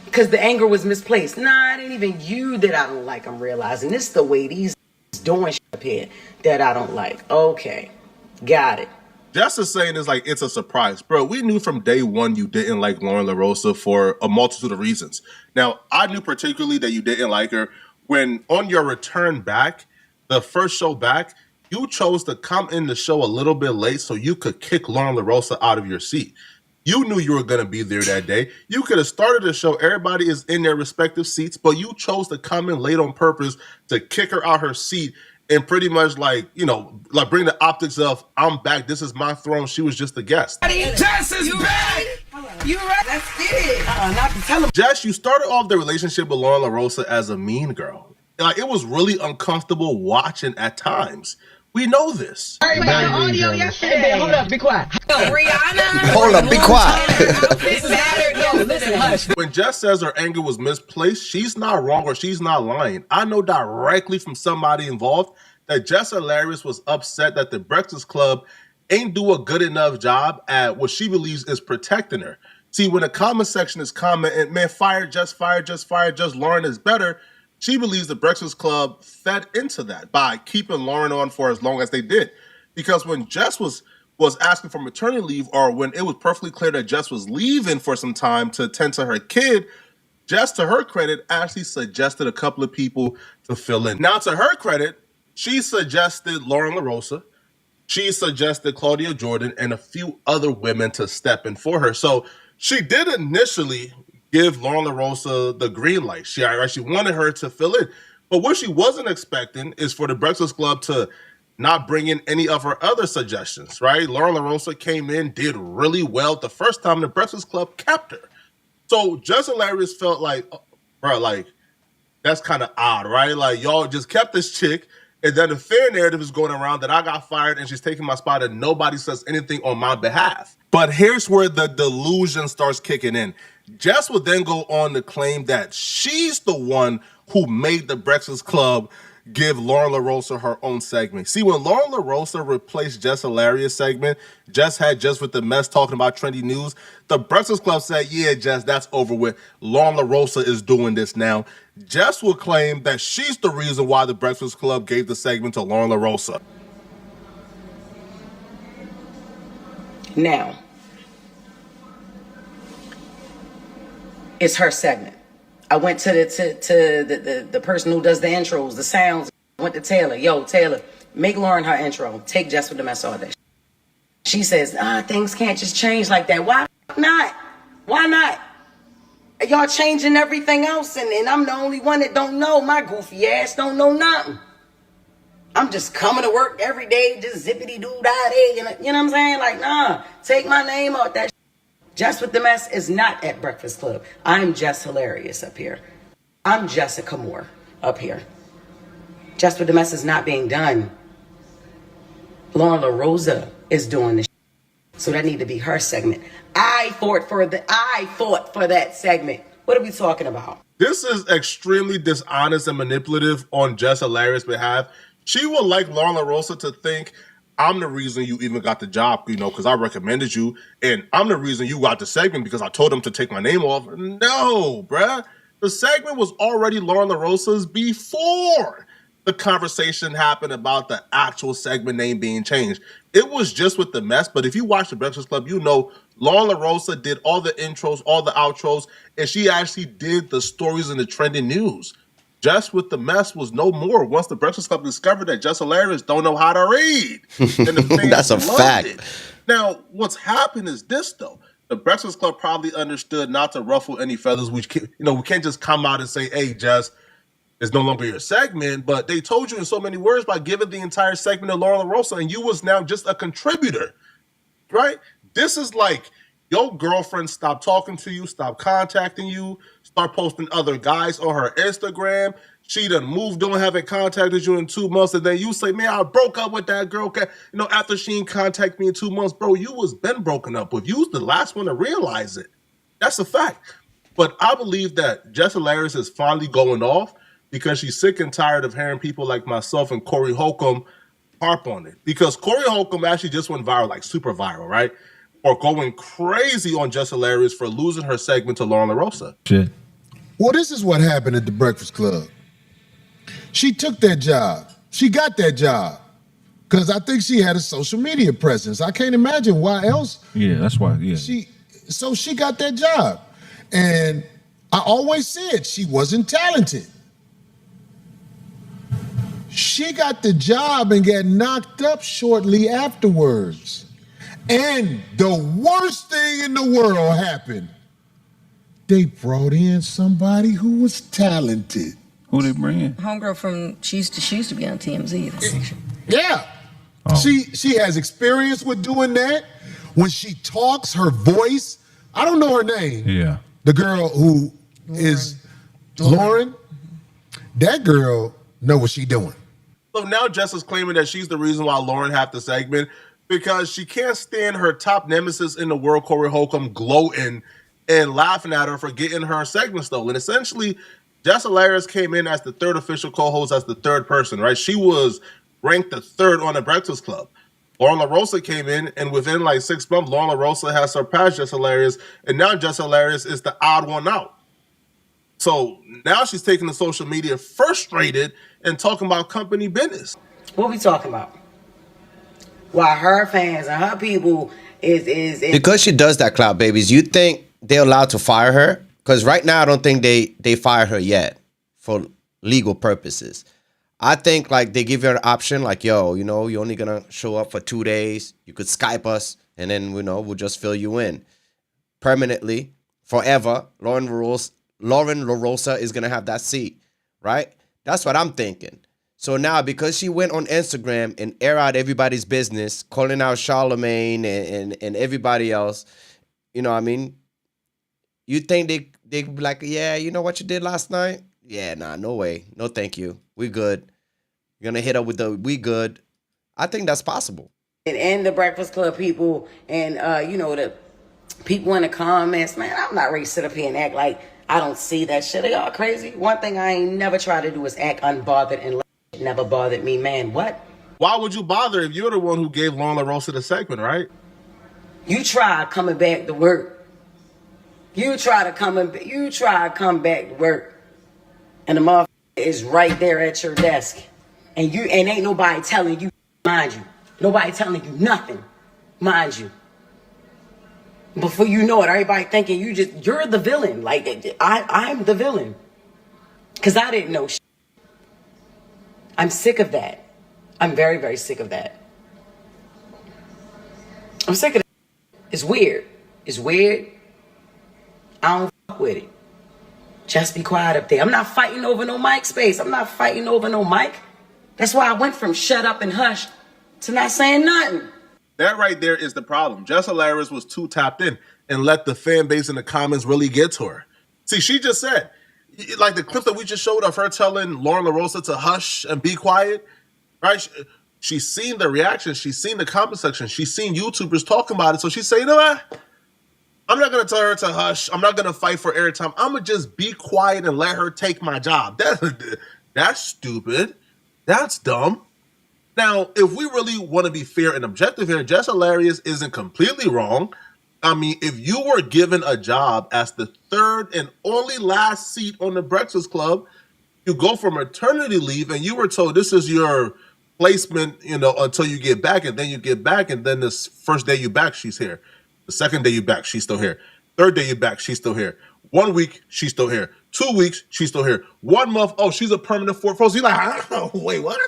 Because the anger was misplaced. Nah, it ain't even you that I don't like. I'm realizing this is the way these doing shit up here that I don't like. Okay, got it. Jess is saying it's like it's a surprise. Bro, we knew from day one you didn't like Lauren LaRosa for a multitude of reasons. Now, I knew particularly that you didn't like her when on your return back, the first show back, you chose to come in the show a little bit late so you could kick Lauren LaRosa out of your seat. You knew you were going to be there that day. You could have started the show. Everybody is in their respective seats, but you chose to come in late on purpose to kick her out her seat and pretty much like bring the optics of, I'm back. This is my throne. She was just a guest. Jess is back. You right. Let's get it. Not to tell him. Jess, you started off the relationship with Lauren LaRosa as a mean girl. Like, it was really uncomfortable watching at times. We know this. Hey, the audio yesterday. Hold up, be quiet. Rihanna. Hold up, be quiet. Listen, hush. When Jess says her anger was misplaced, she's not wrong or she's not lying. I know directly from somebody involved that Jess Hilarious was upset that the Breakfast Club ain't do a good enough job at what she believes is protecting her. See, when the comment section is commenting, man, fire Jess, Lauren is better, she believes the Breakfast Club fed into that by keeping Lauren on for as long as they did. Because when Jess was asking for maternity leave, or when it was perfectly clear that Jess was leaving for some time to tend to her kid, Jess, to her credit, actually suggested a couple of people to fill in. Now, to her credit, she suggested Lauren LaRosa, she suggested Claudia Jordan, and a few other women to step in for her. So she did initially give Lauren LaRosa the green light. She wanted her to fill in. But what she wasn't expecting is for the Breakfast Club to not bring in any of her other suggestions, right? Lauren LaRosa came in, did really well the first time the Breakfast Club kept her. So Jess Hilarious felt like, bro, like, that's kind of odd, right? Like, y'all just kept this chick, and then the fair narrative is going around that I got fired and she's taking my spot and nobody says anything on my behalf. But here's where the delusion starts kicking in. Jess would then go on to claim that she's the one who made the Breakfast Club give Lauren LaRosa her own segment. See, when Lauren LaRosa replaced Jess Hilarious segment, Jess had Just with the Mess talking about trendy news. The Breakfast Club said, yeah, Jess, that's over with. Lauren LaRosa is doing this now. Jess will claim that she's the reason why the Breakfast Club gave the segment to Lauren LaRosa. Now, it's her segment. I went to the person who does the intros, the sounds. I went to Taylor. Yo, Taylor, make Lauren her intro. Take Jess with the Mess all that. She says, things can't just change like that. Why not? Why not? Y'all changing everything else, and I'm the only one that don't know. My goofy ass don't know nothing. I'm just coming to work every day, just zippity-doo-dah-day. You know what I'm saying? Like, nah, take my name out that. Jess with the Mess is not at Breakfast Club. I'm Jess Hilarious up here. I'm Jessica Moore up here. Jess with the Mess is not being done. Lauren LaRosa is doing this. So that need to be her segment. I fought for that segment. What are we talking about? This is extremely dishonest and manipulative on Jess Hilarious' behalf. She would like Lauren LaRosa to think, I'm the reason you even got the job, because I recommended you, and I'm the reason you got the segment because I told him to take my name off. No, bruh. The segment was already Lauren LaRosa's before the conversation happened about the actual segment name being changed. It was Just with the Mess, but if you watch The Breakfast Club, you know Lauren LaRosa did all the intros, all the outros, and she actually did the stories and the trending news. Just with the Mess was no more once the Breakfast Club discovered that Jess Hilarious don't know how to read. And the fans That's a fact. it. Now, what's happened is this, though. The Breakfast Club probably understood not to ruffle any feathers. We can't just come out and say, hey, Jess, it's no longer your segment. But they told you in so many words by giving the entire segment to Lauren LaRosa, and you was now just a contributor, right? This is like your girlfriend stopped talking to you, stopped contacting you, start posting other guys on her Instagram. She done moved on, haven't contacted you in 2 months, and then you say, man, I broke up with that girl. After she didn't contact me in 2 months, bro, you was been broken up with. You was the last one to realize it. That's a fact. But I believe that Jess Hilarious is finally going off because she's sick and tired of hearing people like myself and Corey Holcomb harp on it. Because Corey Holcomb actually just went viral, like super viral, right? Or going crazy on Jess Hilarious for losing her segment to Lauren LaRosa. Shit. Well, this is what happened at the Breakfast Club. She took that job. She got that job because I think she had a social media presence. I can't imagine why else. Yeah, that's why. Yeah. So she got that job. And I always said she wasn't talented. She got the job and got knocked up shortly afterwards. And the worst thing in the world happened. They brought in somebody who was talented. Who they bring in? Homegirl from she used to be on TMZ. Yeah. Oh. She has experience with doing that. When she talks, her voice, I don't know her name. Yeah. The girl who is Lauren. That girl know what she doing. So now Jess is claiming that she's the reason why Lauren had the segment because she can't stand her top nemesis in the world, Corey Holcomb, gloating and laughing at her for getting her segment stolen. And essentially, Jess Hilarious came in as the third official co-host, as the third person, right? She was ranked the third on the Breakfast Club. Lauren LaRosa came in, and within like 6 months, Lauren LaRosa has surpassed Jess Hilarious, and now Jess Hilarious is the odd one out. So now she's taking the social media frustrated and talking about company business. What we talking about? Why her fans and her people is Because she does that, Cloud Babies, you think they're allowed to fire her? Because right now, I don't think they fire her yet for legal purposes. I think like they give her an option like, yo, you're only going to show up for 2 days. You could Skype us and then, we'll just fill you in. Permanently, forever, Lauren LaRosa is going to have that seat, right? That's what I'm thinking. So now, because she went on Instagram and air out everybody's business, calling out Charlemagne and everybody else, you know what I mean? You think they be like, yeah, you know what you did last night? Yeah, nah, no way. No, thank you. We good. You're going to hit up with the we good. I think that's possible. and the Breakfast Club people and, the people in the comments, man, I'm not ready to sit up here and act like I don't see that shit. Are y'all crazy? One thing I ain't never tried to do is act unbothered and never bothered me, man. What? Why would you bother if you're the one who gave Lauren LaRosa the segment, right? You try coming back to work. You try to come back to work, and the motherfucker is right there at your desk, and ain't nobody telling you, mind you. Nobody telling you nothing, mind you. Before you know it, everybody thinking you're the villain. Like I'm the villain, cause I didn't know shit. I'm sick of that. I'm very, very sick of that. I'm sick of that. It's weird. It's weird. I don't fuck with it. Just be quiet up there. I'm not fighting over no mic space. I'm not fighting over no mic. That's why I went from shut up and hush to not saying nothing. That right there is the problem. Jess Hilarious was too tapped in and let the fan base in the comments really get to her. See, she just said, like the clip that we just showed of her telling Lauren LaRosa to hush and be quiet, right? She's seen the reaction. She's seen the comment section. She's seen YouTubers talking about it. So she's saying, you know what? I'm not going to tell her to hush. I'm not going to fight for airtime. I'm going to just be quiet and let her take my job. That's stupid. That's dumb. Now, if we really want to be fair and objective here, Jess Hilarious isn't completely wrong. I mean, if you were given a job as the third and only last seat on the Breakfast Club, you go for maternity leave and you were told this is your placement, until you get back, and then you get back, and then this first day you back, she's here. The second day you back, she's still here. Third day you back, she's still here. 1 week, she's still here. 2 weeks, she's still here. 1 month, oh, she's a permanent fourth post. You're like, wait, what?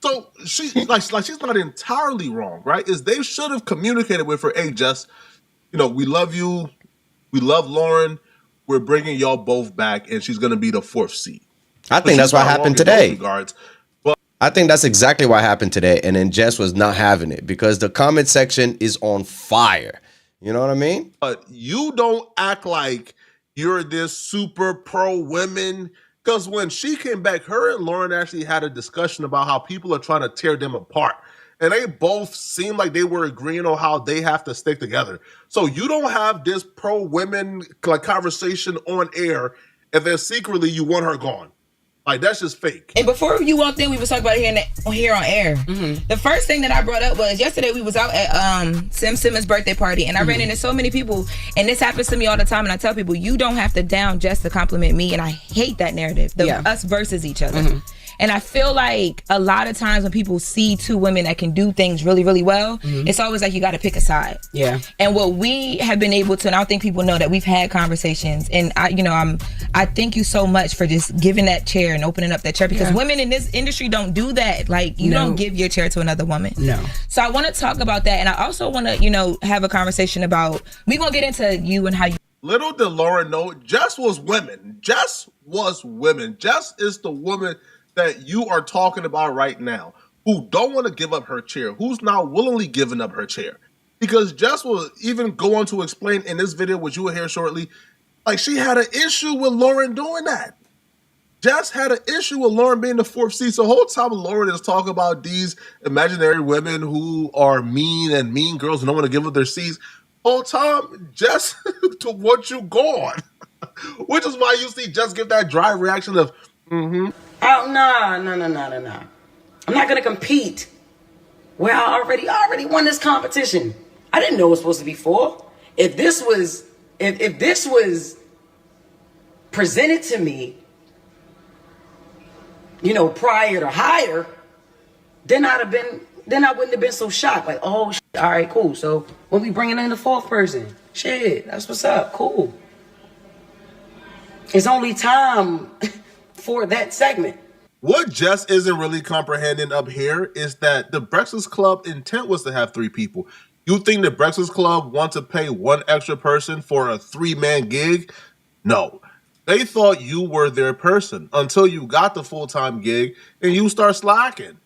So she's not entirely wrong, right? They should have communicated with her, hey, Jess, we love you. We love Lauren. We're bringing y'all both back, and she's going to be the fourth seat. I think that's what happened today. Regards. I think that's exactly what happened today. And then Jess was not having it because the comment section is on fire. You know what I mean? But you don't act like you're this super pro women. Because when she came back, her and Lauren actually had a discussion about how people are trying to tear them apart. And they both seemed like they were agreeing on how they have to stick together. So you don't have this pro women conversation on air, and then secretly you want her gone. Like, that's just fake. And before you walked in, we was talking about it here on air. Mm-hmm. The first thing that I brought up was yesterday we was out at Sim Simmons' birthday party, and I ran into so many people, and this happens to me all the time, and I tell people, you don't have to down just to compliment me, and I hate that narrative, us versus each other. Mm-hmm. And I feel like a lot of times when people see two women that can do things really, really well, it's always like you got to pick a side. Yeah. And what we have been able to, and I don't think people know that we've had conversations. And I thank you so much for just giving that chair and opening up that chair, because women in this industry don't do that. Like, you don't give your chair to another woman. No. So I want to talk about that, and I also want to, have a conversation about. We gonna get into you and how you. Little did Lauren know, Jess was women. Jess was women. Jess is the woman that you are talking about right now, who don't want to give up her chair, who's not willingly giving up her chair. Because Jess will even go on to explain in this video, which you will hear shortly, like she had an issue with Lauren doing that. Jess had an issue with Lauren being the fourth seat. So the whole time Lauren is talking about these imaginary women who are mean and mean girls and don't want to give up their seats. Whole time, Jess to want you gone. Which is why you see Jess give that dry reaction of, Oh, no. I'm not gonna compete where I already won this competition. I didn't know it was supposed to be 4. If this was presented to me, prior to higher, then I wouldn't have been so shocked. Like, oh shit, all right, cool. So when we bringing in the 4th person, shit, that's what's up. Cool. It's only time for that segment. What Jess isn't really comprehending up here is that the Breakfast Club intent was to have 3 people. You think the Breakfast Club want to pay 1 extra person for a 3-man gig? No. They thought you were their person until you got the full-time gig and you start slacking,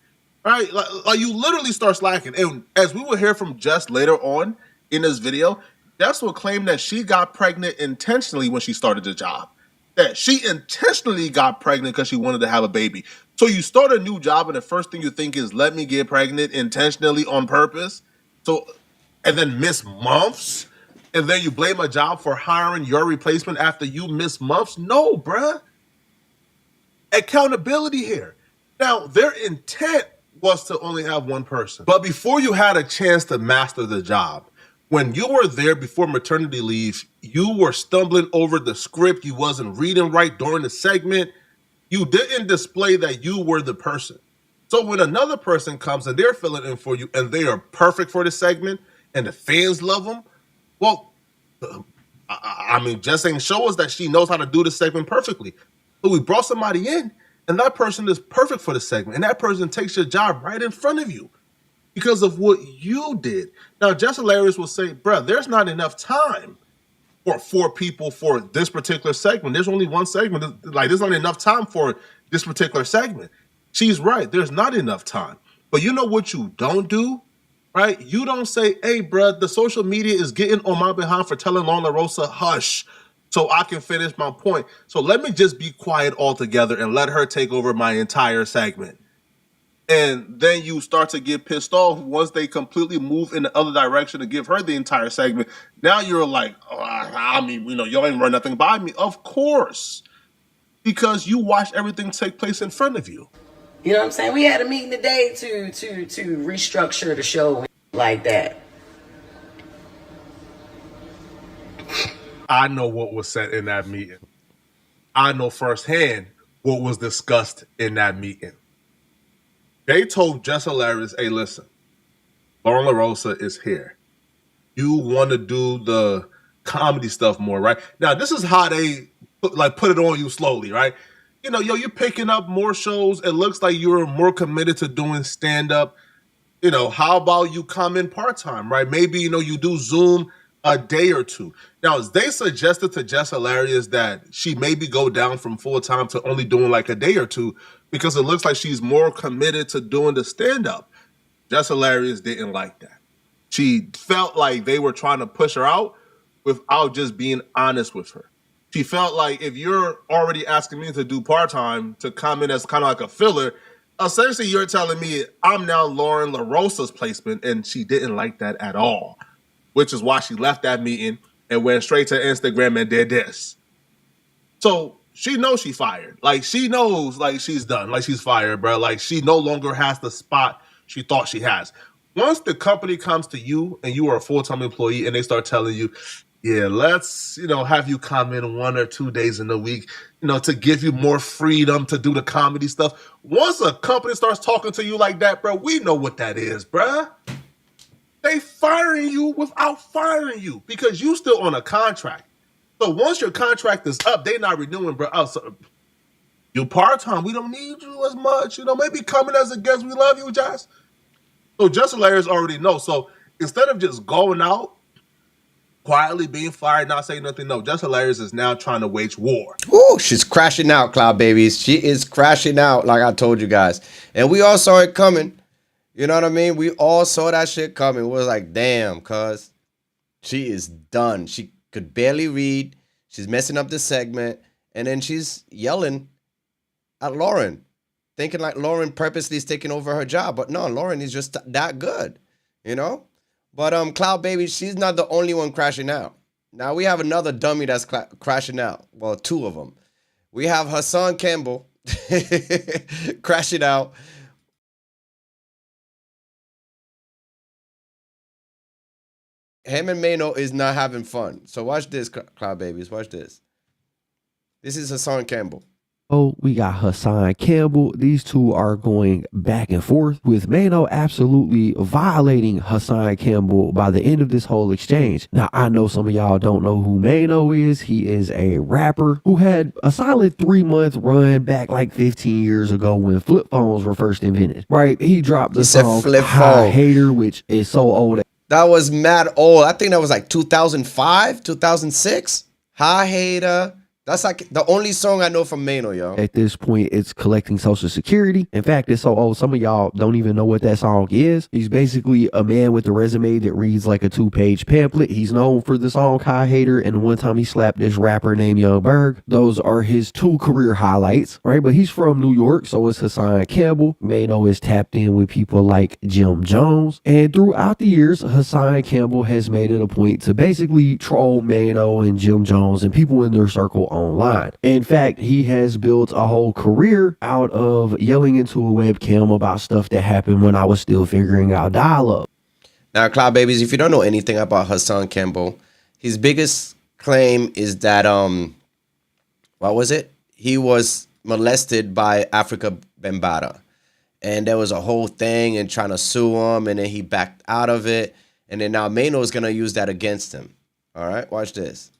right? Like you literally start slacking. And as we will hear from Jess later on in this video, Jess will claim that she got pregnant intentionally when she started the job. That she intentionally got pregnant because she wanted to have a baby. So you start a new job and the first thing you think is, let me get pregnant intentionally on purpose. So, and then miss months. And then you blame a job for hiring your replacement after you miss months. No, bruh. Accountability here. Now, their intent was to only have one person. But before you had a chance to master the job, when you were there before maternity leave, you were stumbling over the script. You wasn't reading right during the segment. You didn't display that you were the person. So when another person comes and they're filling in for you and they are perfect for the segment and the fans love them, well, I mean, Jess ain't show us that she knows how to do the segment perfectly. So we brought somebody in and that person is perfect for the segment and that person takes your job right in front of you because of what you did. Now, Jess Hilarious will say, bruh, there's not enough time for 4 people for this particular segment. There's only one segment. Like, there's not enough time for this particular segment. She's right. There's not enough time. But you know what you don't do, right? You don't say, hey, bruh, the social media is getting on my behalf for telling Lauren LaRosa, hush, so I can finish my point. So let me just be quiet altogether and let her take over my entire segment. And then you start to get pissed off once they completely move in the other direction to give her the entire segment. Now you're like, oh, I mean, you know, y'all ain't run nothing by me. Of course, because you watched everything take place in front of you. You know what I'm saying? We had a meeting today to restructure the show like that. I know what was said in that meeting. I know firsthand what was discussed in that meeting. They told Jess Hilarious, hey, listen, Lauren LaRosa is here. You want to do the comedy stuff more, right? Now, this is how they put it on you slowly, right? You know, you're picking up more shows. It looks like you're more committed to doing stand-up. You know, how about you come in part-time, right? Maybe, you know, you do Zoom a day or two. Now, they suggested to Jess Hilarious that she maybe go down from full-time to only doing like a day or two because it looks like she's more committed to doing the stand-up. Jess Hilarious didn't like that. She felt like they were trying to push her out without just being honest with her. She felt like if you're already asking me to do part-time to come in as kind of like a filler, essentially you're telling me I'm now Lauren LaRosa's placement, and she didn't like that at all, which is why she left that meeting and went straight to Instagram and did this. So she knows she fired. Like, she knows, like, she's done. Like, she's fired, bro. Like, she no longer has the spot she thought she has. Once the company comes to you and you are a full-time employee and they start telling you, yeah, let's, you know, have you come in 1 or 2 days in the week, you know, to give you more freedom to do the comedy stuff. Once a company starts talking to you like that, bro, we know what that is, bruh. They firing you without firing you because you still on a contract. So once your contract is up, they not renewing, bro. Oh, so you part-time, we don't need you as much. You know, maybe coming as a guest, we love you, Jess. So Jess Hilarious already knows. So instead of just going out, quietly being fired, not saying nothing, no, Jess Hilarious is now trying to wage war. Ooh, she's crashing out, Cloud Babies. She is crashing out, like I told you guys. And we all saw it coming. You know what I mean? We all saw that shit coming. We was like, damn, cuz she is done. She could barely read. She's messing up the segment. And then she's yelling at Lauren, thinking like Lauren purposely is taking over her job. But no, Lauren is just that good, you know? But Cloud Baby, she's not the only one crashing out. Now we have another dummy that's crashing out. Well, 2 of them. We have Hassan Campbell crashing out. Him and Maino is not having fun. So watch this, Cloud Babies. Watch this. This is Hassan Campbell. Oh, we got Hassan Campbell. These two are going back and forth, with Maino absolutely violating Hassan Campbell by the end of this whole exchange. Now, I know some of y'all don't know who Maino is. He is a rapper who had a solid 3-month run back like 15 years ago when flip phones were first invented, right? He dropped the song High Hater, which is so old. That was mad old. I think that was like 2005, 2006. High Hater. That's like the only song I know from Maino, yo. At this point, it's collecting Social Security. In fact, it's so old, some of y'all don't even know what that song is. He's basically a man with a resume that reads like a 2-page pamphlet. He's known for the song High Hater, and one time he slapped this rapper named Young Berg. Those are his 2 career highlights, right? But he's from New York, so is Hassan Campbell. Maino is tapped in with people like Jim Jones. And throughout the years, Hassan Campbell has made it a point to basically troll Maino and Jim Jones and people in their circle online. In fact, he has built a whole career out of yelling into a webcam about stuff that happened when I was still figuring out dial-up. Now, Cloud Babies, if you don't know anything about Hassan Campbell, his biggest claim is that what was it? He was molested by Africa Bambaataa. And there was a whole thing and trying to sue him, and then he backed out of it. And then now Maino is going to use that against him. All right, watch this.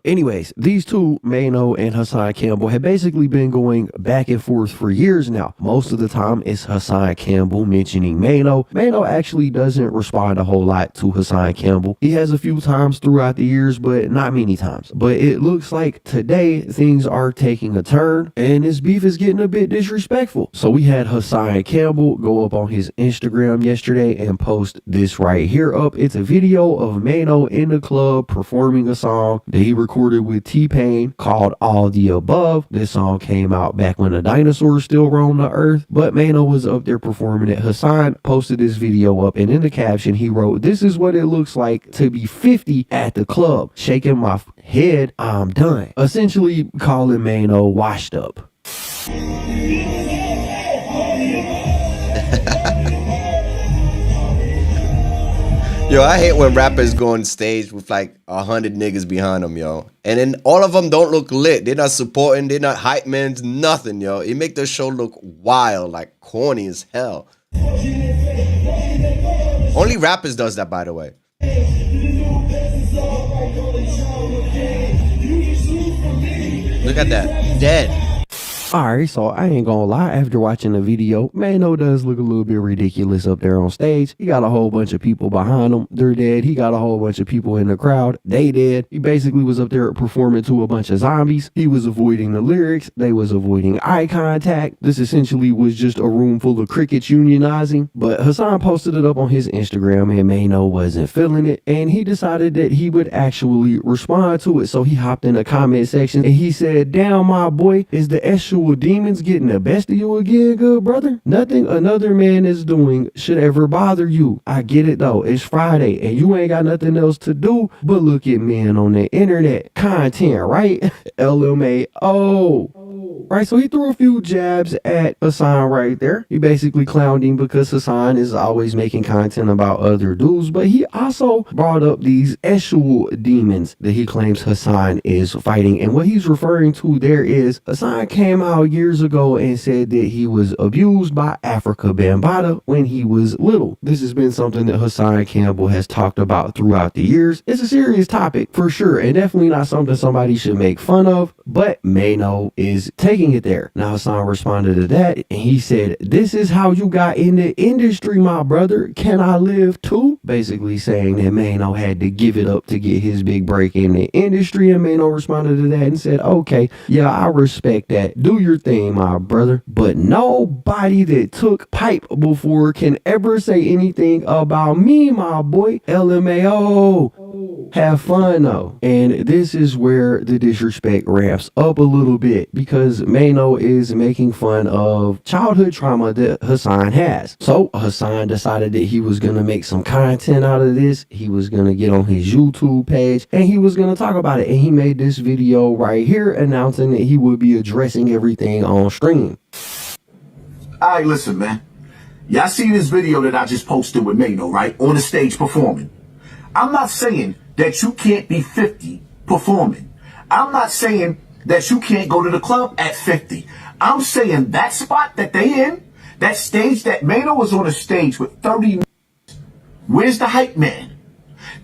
Anyways, these two, Maino and Hassan Campbell, have basically been going back and forth for years now. Most of the time, it's Hassan Campbell mentioning Maino. Maino actually doesn't respond a whole lot to Hassan Campbell. He has a few times throughout the years, but not many times. But it looks like today, things are taking a turn, and this beef is getting a bit disrespectful. So we had Hassan Campbell go up on his Instagram yesterday and post this right here up. It's a video of Maino in the club performing a song that he recorded with T-Pain called All the Above. This song came out back when the dinosaurs still roamed the earth, but Maino was up there performing it. Hassan posted this video up, and in the caption he wrote, "This is what it looks like to be 50 at the club. Shaking my head, I'm done." Essentially calling Maino washed up. Yo, I hate when rappers go on stage with like 100 niggas behind them, yo. And then all of them don't look lit. They're not supporting, they're not hype mans, nothing, yo. It make the show look wild, like corny as hell. Only rappers does that, by the way. Look at that. Dead. Alright, so I ain't gonna lie, after watching the video, Maino does look a little bit ridiculous up there on stage. He got a whole bunch of people behind him, they're dead. He got a whole bunch of people in the crowd, they dead. He basically was up there performing to a bunch of zombies. He was avoiding the lyrics, they was avoiding eye contact. This essentially was just a room full of crickets unionizing. But Hassan posted it up on his Instagram, and Maino wasn't feeling it, and he decided that he would actually respond to it. So he hopped in the comment section and he said, "Damn, my boy, is the demons getting the best of you again, good brother? Nothing another man is doing should ever bother you. I get it though, it's Friday and you ain't got nothing else to do but look at men on the internet. Content, right?" LMAO. Right, so he threw a few jabs at Hassan right there. He basically clowned him because Hassan is always making content about other dudes, but he also brought up these actual demons that he claims Hassan is fighting. And what he's referring to there is Hassan came out years ago and said that he was abused by Africa Bambaataa when he was little. This has been something that Hassan Campbell has talked about throughout the years. It's a serious topic for sure, and definitely not something somebody should make fun of, but Maino is taking it there. Now Hassan responded to that and he said, "This is how you got in the industry, my brother. Can I live too?" Basically saying that Maino had to give it up to get his big break in the industry, and Maino responded to that and said, "Okay, yeah, I respect that. Do your thing, my brother. But nobody that took pipe before can ever say anything about me, my boy. LMAO. Have fun though." And this is where the disrespect ramps up a little bit, because Maino is making fun of childhood trauma that Hassan has. So Hassan decided that he was gonna make some content out of this. He was gonna get on his YouTube page and he was gonna talk about it. And he made this video right here announcing that he would be addressing everything on stream. Alright, listen, man. Y'all see this video that I just posted with Maino, right? On the stage performing. I'm not saying that you can't be 50 performing. I'm not saying that you can't go to the club at 50. I'm saying that spot that they in, that stage that Maino was on a stage with 30. Where's the hype man?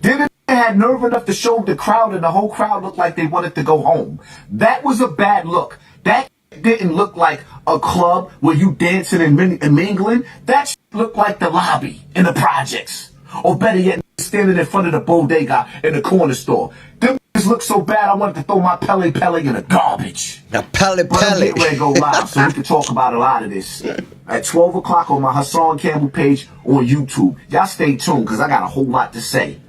Then they had nerve enough to show the crowd, and the whole crowd looked like they wanted to go home. That was a bad look. That didn't look like a club where you dancing and mingling. That looked like the lobby in the projects. Or better yet, standing in front of the bodega in the corner store. Them look so bad, I wanted to throw my Pele in the garbage. Now Pele. But I'm getting ready to go live so we can talk about a lot of this. At 12 o'clock on my Hassan Campbell page on YouTube. Y'all stay tuned because I got a whole lot to say.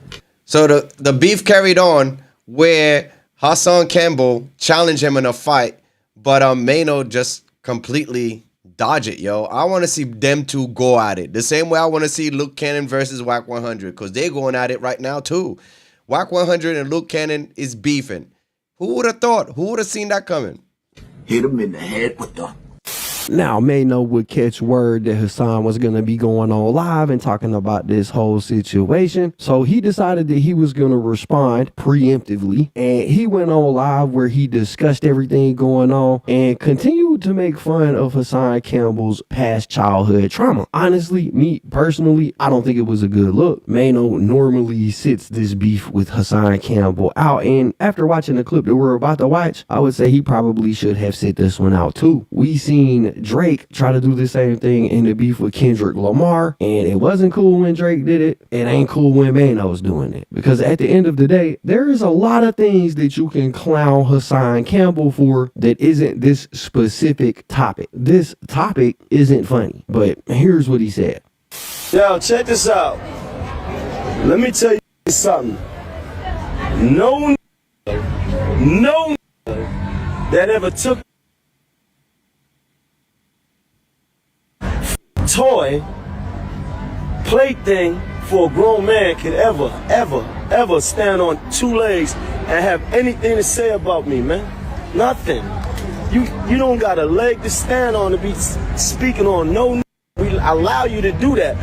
So the beef carried on where Hassan Campbell challenged him in a fight, but Maino just completely dodge it, yo. I want to see them two go at it. The same way I want to see Luke Cannon versus Wack 100, because they're going at it right now too. Wack 100 and Luke Cannon is beefing. Who would have thought? Who would have seen that coming? Hit him in the head with the... Now, Maino would catch word that Hassan was going to be going on live and talking about this whole situation. So he decided that he was going to respond preemptively. And he went on live where he discussed everything going on and continued to make fun of Hassan Campbell's past childhood trauma. Honestly, me personally, I don't think it was a good look. Maino normally sits this beef with Hassan Campbell out. And after watching the clip that we're about to watch, I would say he probably should have sit this one out too. We seen Drake try to do the same thing in the beef with Kendrick Lamar, and it wasn't cool when Drake did it. It ain't cool when Maino's doing it, because at the end of the day, there is a lot of things that you can clown Hassan Campbell for that isn't this specific topic. This topic isn't funny, but here's what he said. Yo, check this out. Let me tell you something. No that ever took toy plaything for a grown man could ever stand on two legs and have anything to say about me, man. Nothing. You don't got a leg to stand on to be speaking on. No, we allow you to do that,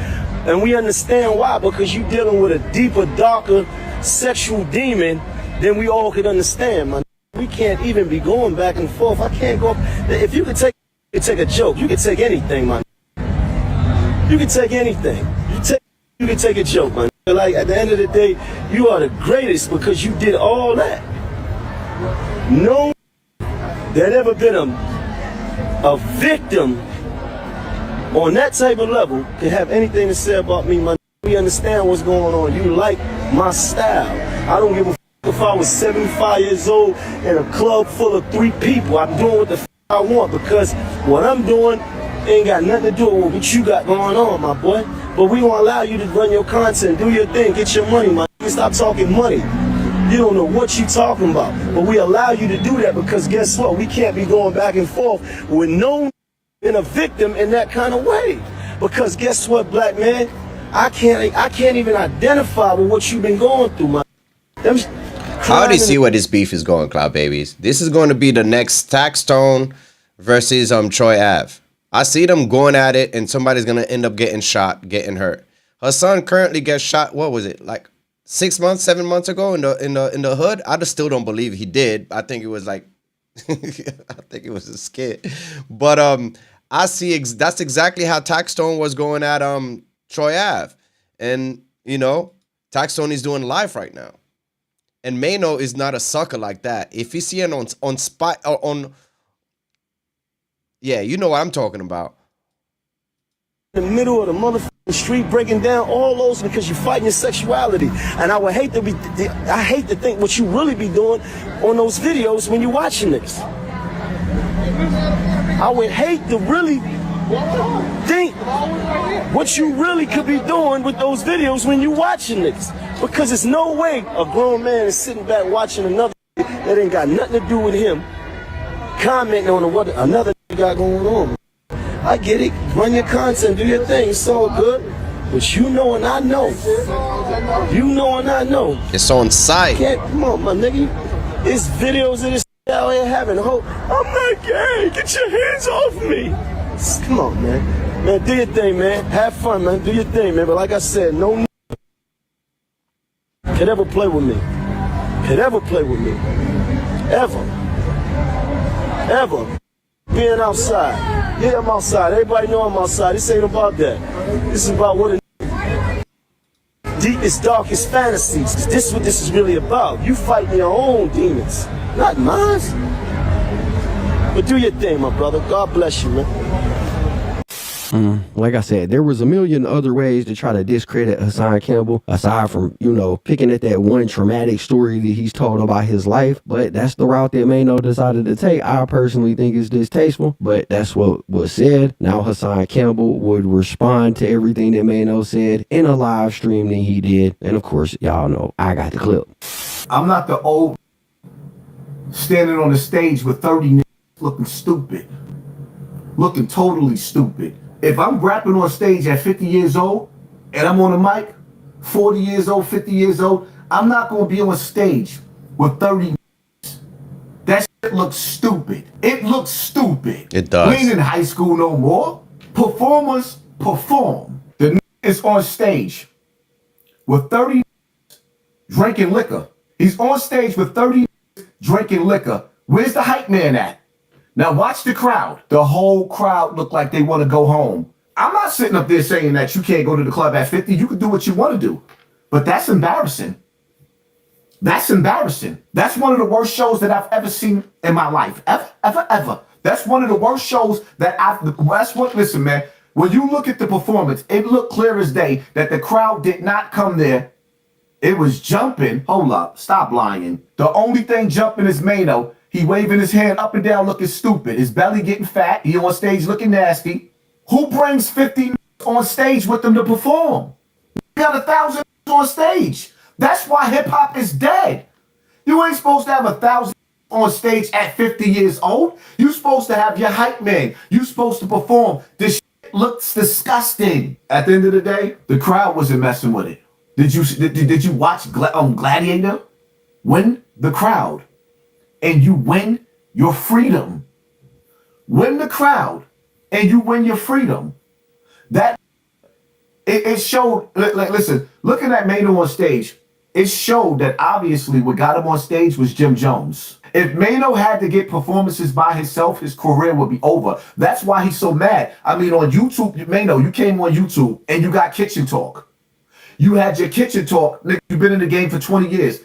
and we understand why, because you dealing with a deeper, darker sexual demon than we all could understand, man. We can't even be going back and forth. I can't go. If you could take a joke, you could take anything, man. You can take anything. You can take a joke, man. Like, at the end of the day, you are the greatest because you did all that. No that ever been a victim on that type of level can have anything to say about me, man. We understand what's going on. You like my style. I don't give a f if I was 75 years old in a club full of 3 people. I'm doing what the f I want, because what I'm doing ain't got nothing to do with what you got going on, my boy. But we gonna allow you to run your content, do your thing, get your money, man. Stop talking money. You don't know what you talking about. But we allow you to do that because guess what? We can't be going back and forth with no being a victim in that kind of way. Because guess what, black man? I can't even identify with what you've been going through, man. I already see where this beef is going, Cloud Babies. This is going to be the next Taxstone versus Troy Ave. I see them going at it, and somebody's gonna end up getting shot, getting hurt. Hassan currently gets shot. What was it, like 6 months, 7 months ago in the hood? I just still don't believe he did. I think it was like, I think it was a skit. But I see that's exactly how Taxstone was going at Troy Ave, and you know, Taxstone is doing live right now, and Maino is not a sucker like that. If you see it on spot or on. Yeah, you know what I'm talking about. In the middle of the motherfucking street, breaking down all those because you're fighting your sexuality. And I would hate to think what you really be doing on those videos when you're watching this. I would hate to really think what you really could be doing with those videos when you're watching this. Because there's no way a grown man is sitting back watching another that ain't got nothing to do with him, commenting on what another got going on. I get it. Run your content, do your thing. It's all good. But you know and I know. You know and I know. It's on site. Come on, my nigga. It's videos of this out here having hope. I'm not gay. Get your hands off me. Come on, man. Man, do your thing, man. Have fun, man. Do your thing, man. But like I said, no could ever play with me. Could ever play with me. Ever. Ever. Being outside. Yeah, I'm outside. Everybody know I'm outside. This ain't about that. This is about what deepest, darkest fantasies. This is what this is really about. You fighting your own demons, not mine. But do your thing, my brother. God bless you, man. Like I said, there was a million other ways to try to discredit Hassan Campbell, aside from, you know, picking at that one traumatic story that he's told about his life. But that's the route that Maino decided to take. I personally think it's distasteful, but that's what was said. Now Hassan Campbell would respond to everything that Maino said in a live stream that he did. And of course, y'all know I got the clip. I'm not the old standing on the stage with 30 niggas looking stupid. Looking totally stupid. If I'm rapping on stage at 50 years old and I'm on the mic, 40 years old, 50 years old, I'm not going to be on stage with 30 It looks stupid. It looks stupid. It does. We ain't in high school no more. Performers perform. The nigga is on stage with 30 drinking liquor. He's on stage with 30 drinking liquor. Where's the hype man at? Now watch the crowd. The whole crowd look like they want to go home. I'm not sitting up there saying that you can't go to the club at 50. You can do what you want to do. But that's embarrassing. That's embarrassing. That's one of the worst shows that I've ever seen in my life. Ever. That's one of the worst shows that listen, man, when you look at the performance, it looked clear as day that the crowd did not come there. It was jumping. Hold up. Stop lying. The only thing jumping is Maino. He waving his hand up and down looking stupid. His belly getting fat. He on stage looking nasty. Who brings 50 on stage with them to perform? You got 1,000 on stage. That's why hip hop is dead. You ain't supposed to have 1,000 on stage at 50 years old. You supposed to have your hype man. You supposed to perform. This shit looks disgusting. At the end of the day, the crowd wasn't messing with it. Did you watch Gladiator? Win the crowd, and you win your freedom. Win the crowd, and you win your freedom. That it showed. Listen, looking at Maino on stage, it showed that obviously what got him on stage was Jim Jones. If Maino had to get performances by himself, his career would be over. That's why he's so mad. I mean, on YouTube, Maino, you came on YouTube and you got kitchen talk. You had your kitchen talk. Nigga, you've been in the game for 20 years.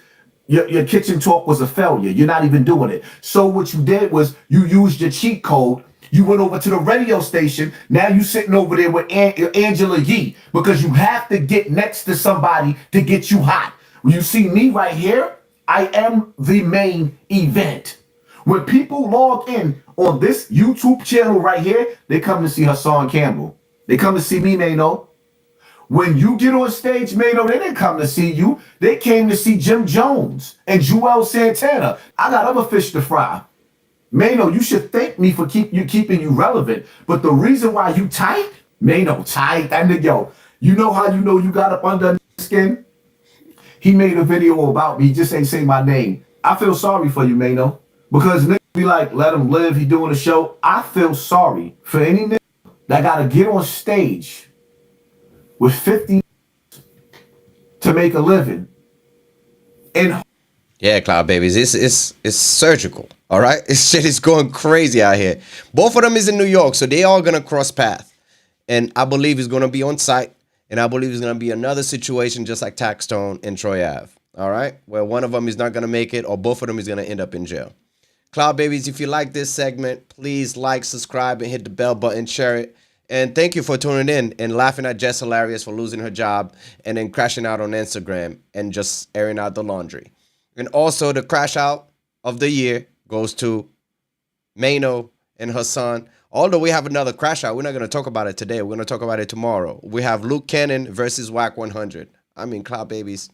Your kitchen talk was a failure. You're not even doing it. So what you did was you used your cheat code. You went over to the radio station. Now you sitting over there with Angela Yee because you have to get next to somebody to get you hot. When you see me right here, I am the main event. When people log in on this YouTube channel right here, they come to see Hassan Campbell. They come to see me, Maino. When you get on stage, Maino, they didn't come to see you. They came to see Jim Jones and Joel Santana. I got other fish to fry. Maino, you should thank me for keeping you relevant. But the reason why you tight, Maino, tight, that nigga, yo, you know how you know you got up under the skin? He made a video about me, just ain't say my name. I feel sorry for you, Maino. Because niggas be like, let him live, he doing a show. I feel sorry for any nigga that gotta get on stage with 50 to make a living. And yeah, Cloud Babies, it's surgical. All right, this shit is going crazy out here. Both of them is in New York, so they all gonna cross path, and I believe it's gonna be on site, and I believe it's gonna be another situation just like Taxstone and Troy Ave. All right, where one of them is not gonna make it, or both of them is gonna end up in jail. Cloud Babies, if you like this segment, please like, subscribe, and hit the bell button, share it. And thank you for tuning in and laughing at Jess Hilarious for losing her job and then crashing out on Instagram and just airing out the laundry. And also the crash out of the year goes to Maino and Hassan. Although we have another crash out, we're not going to talk about it today. We're going to talk about it tomorrow. We have Luke Cannon versus Whack 100. I mean, Cloud Babies,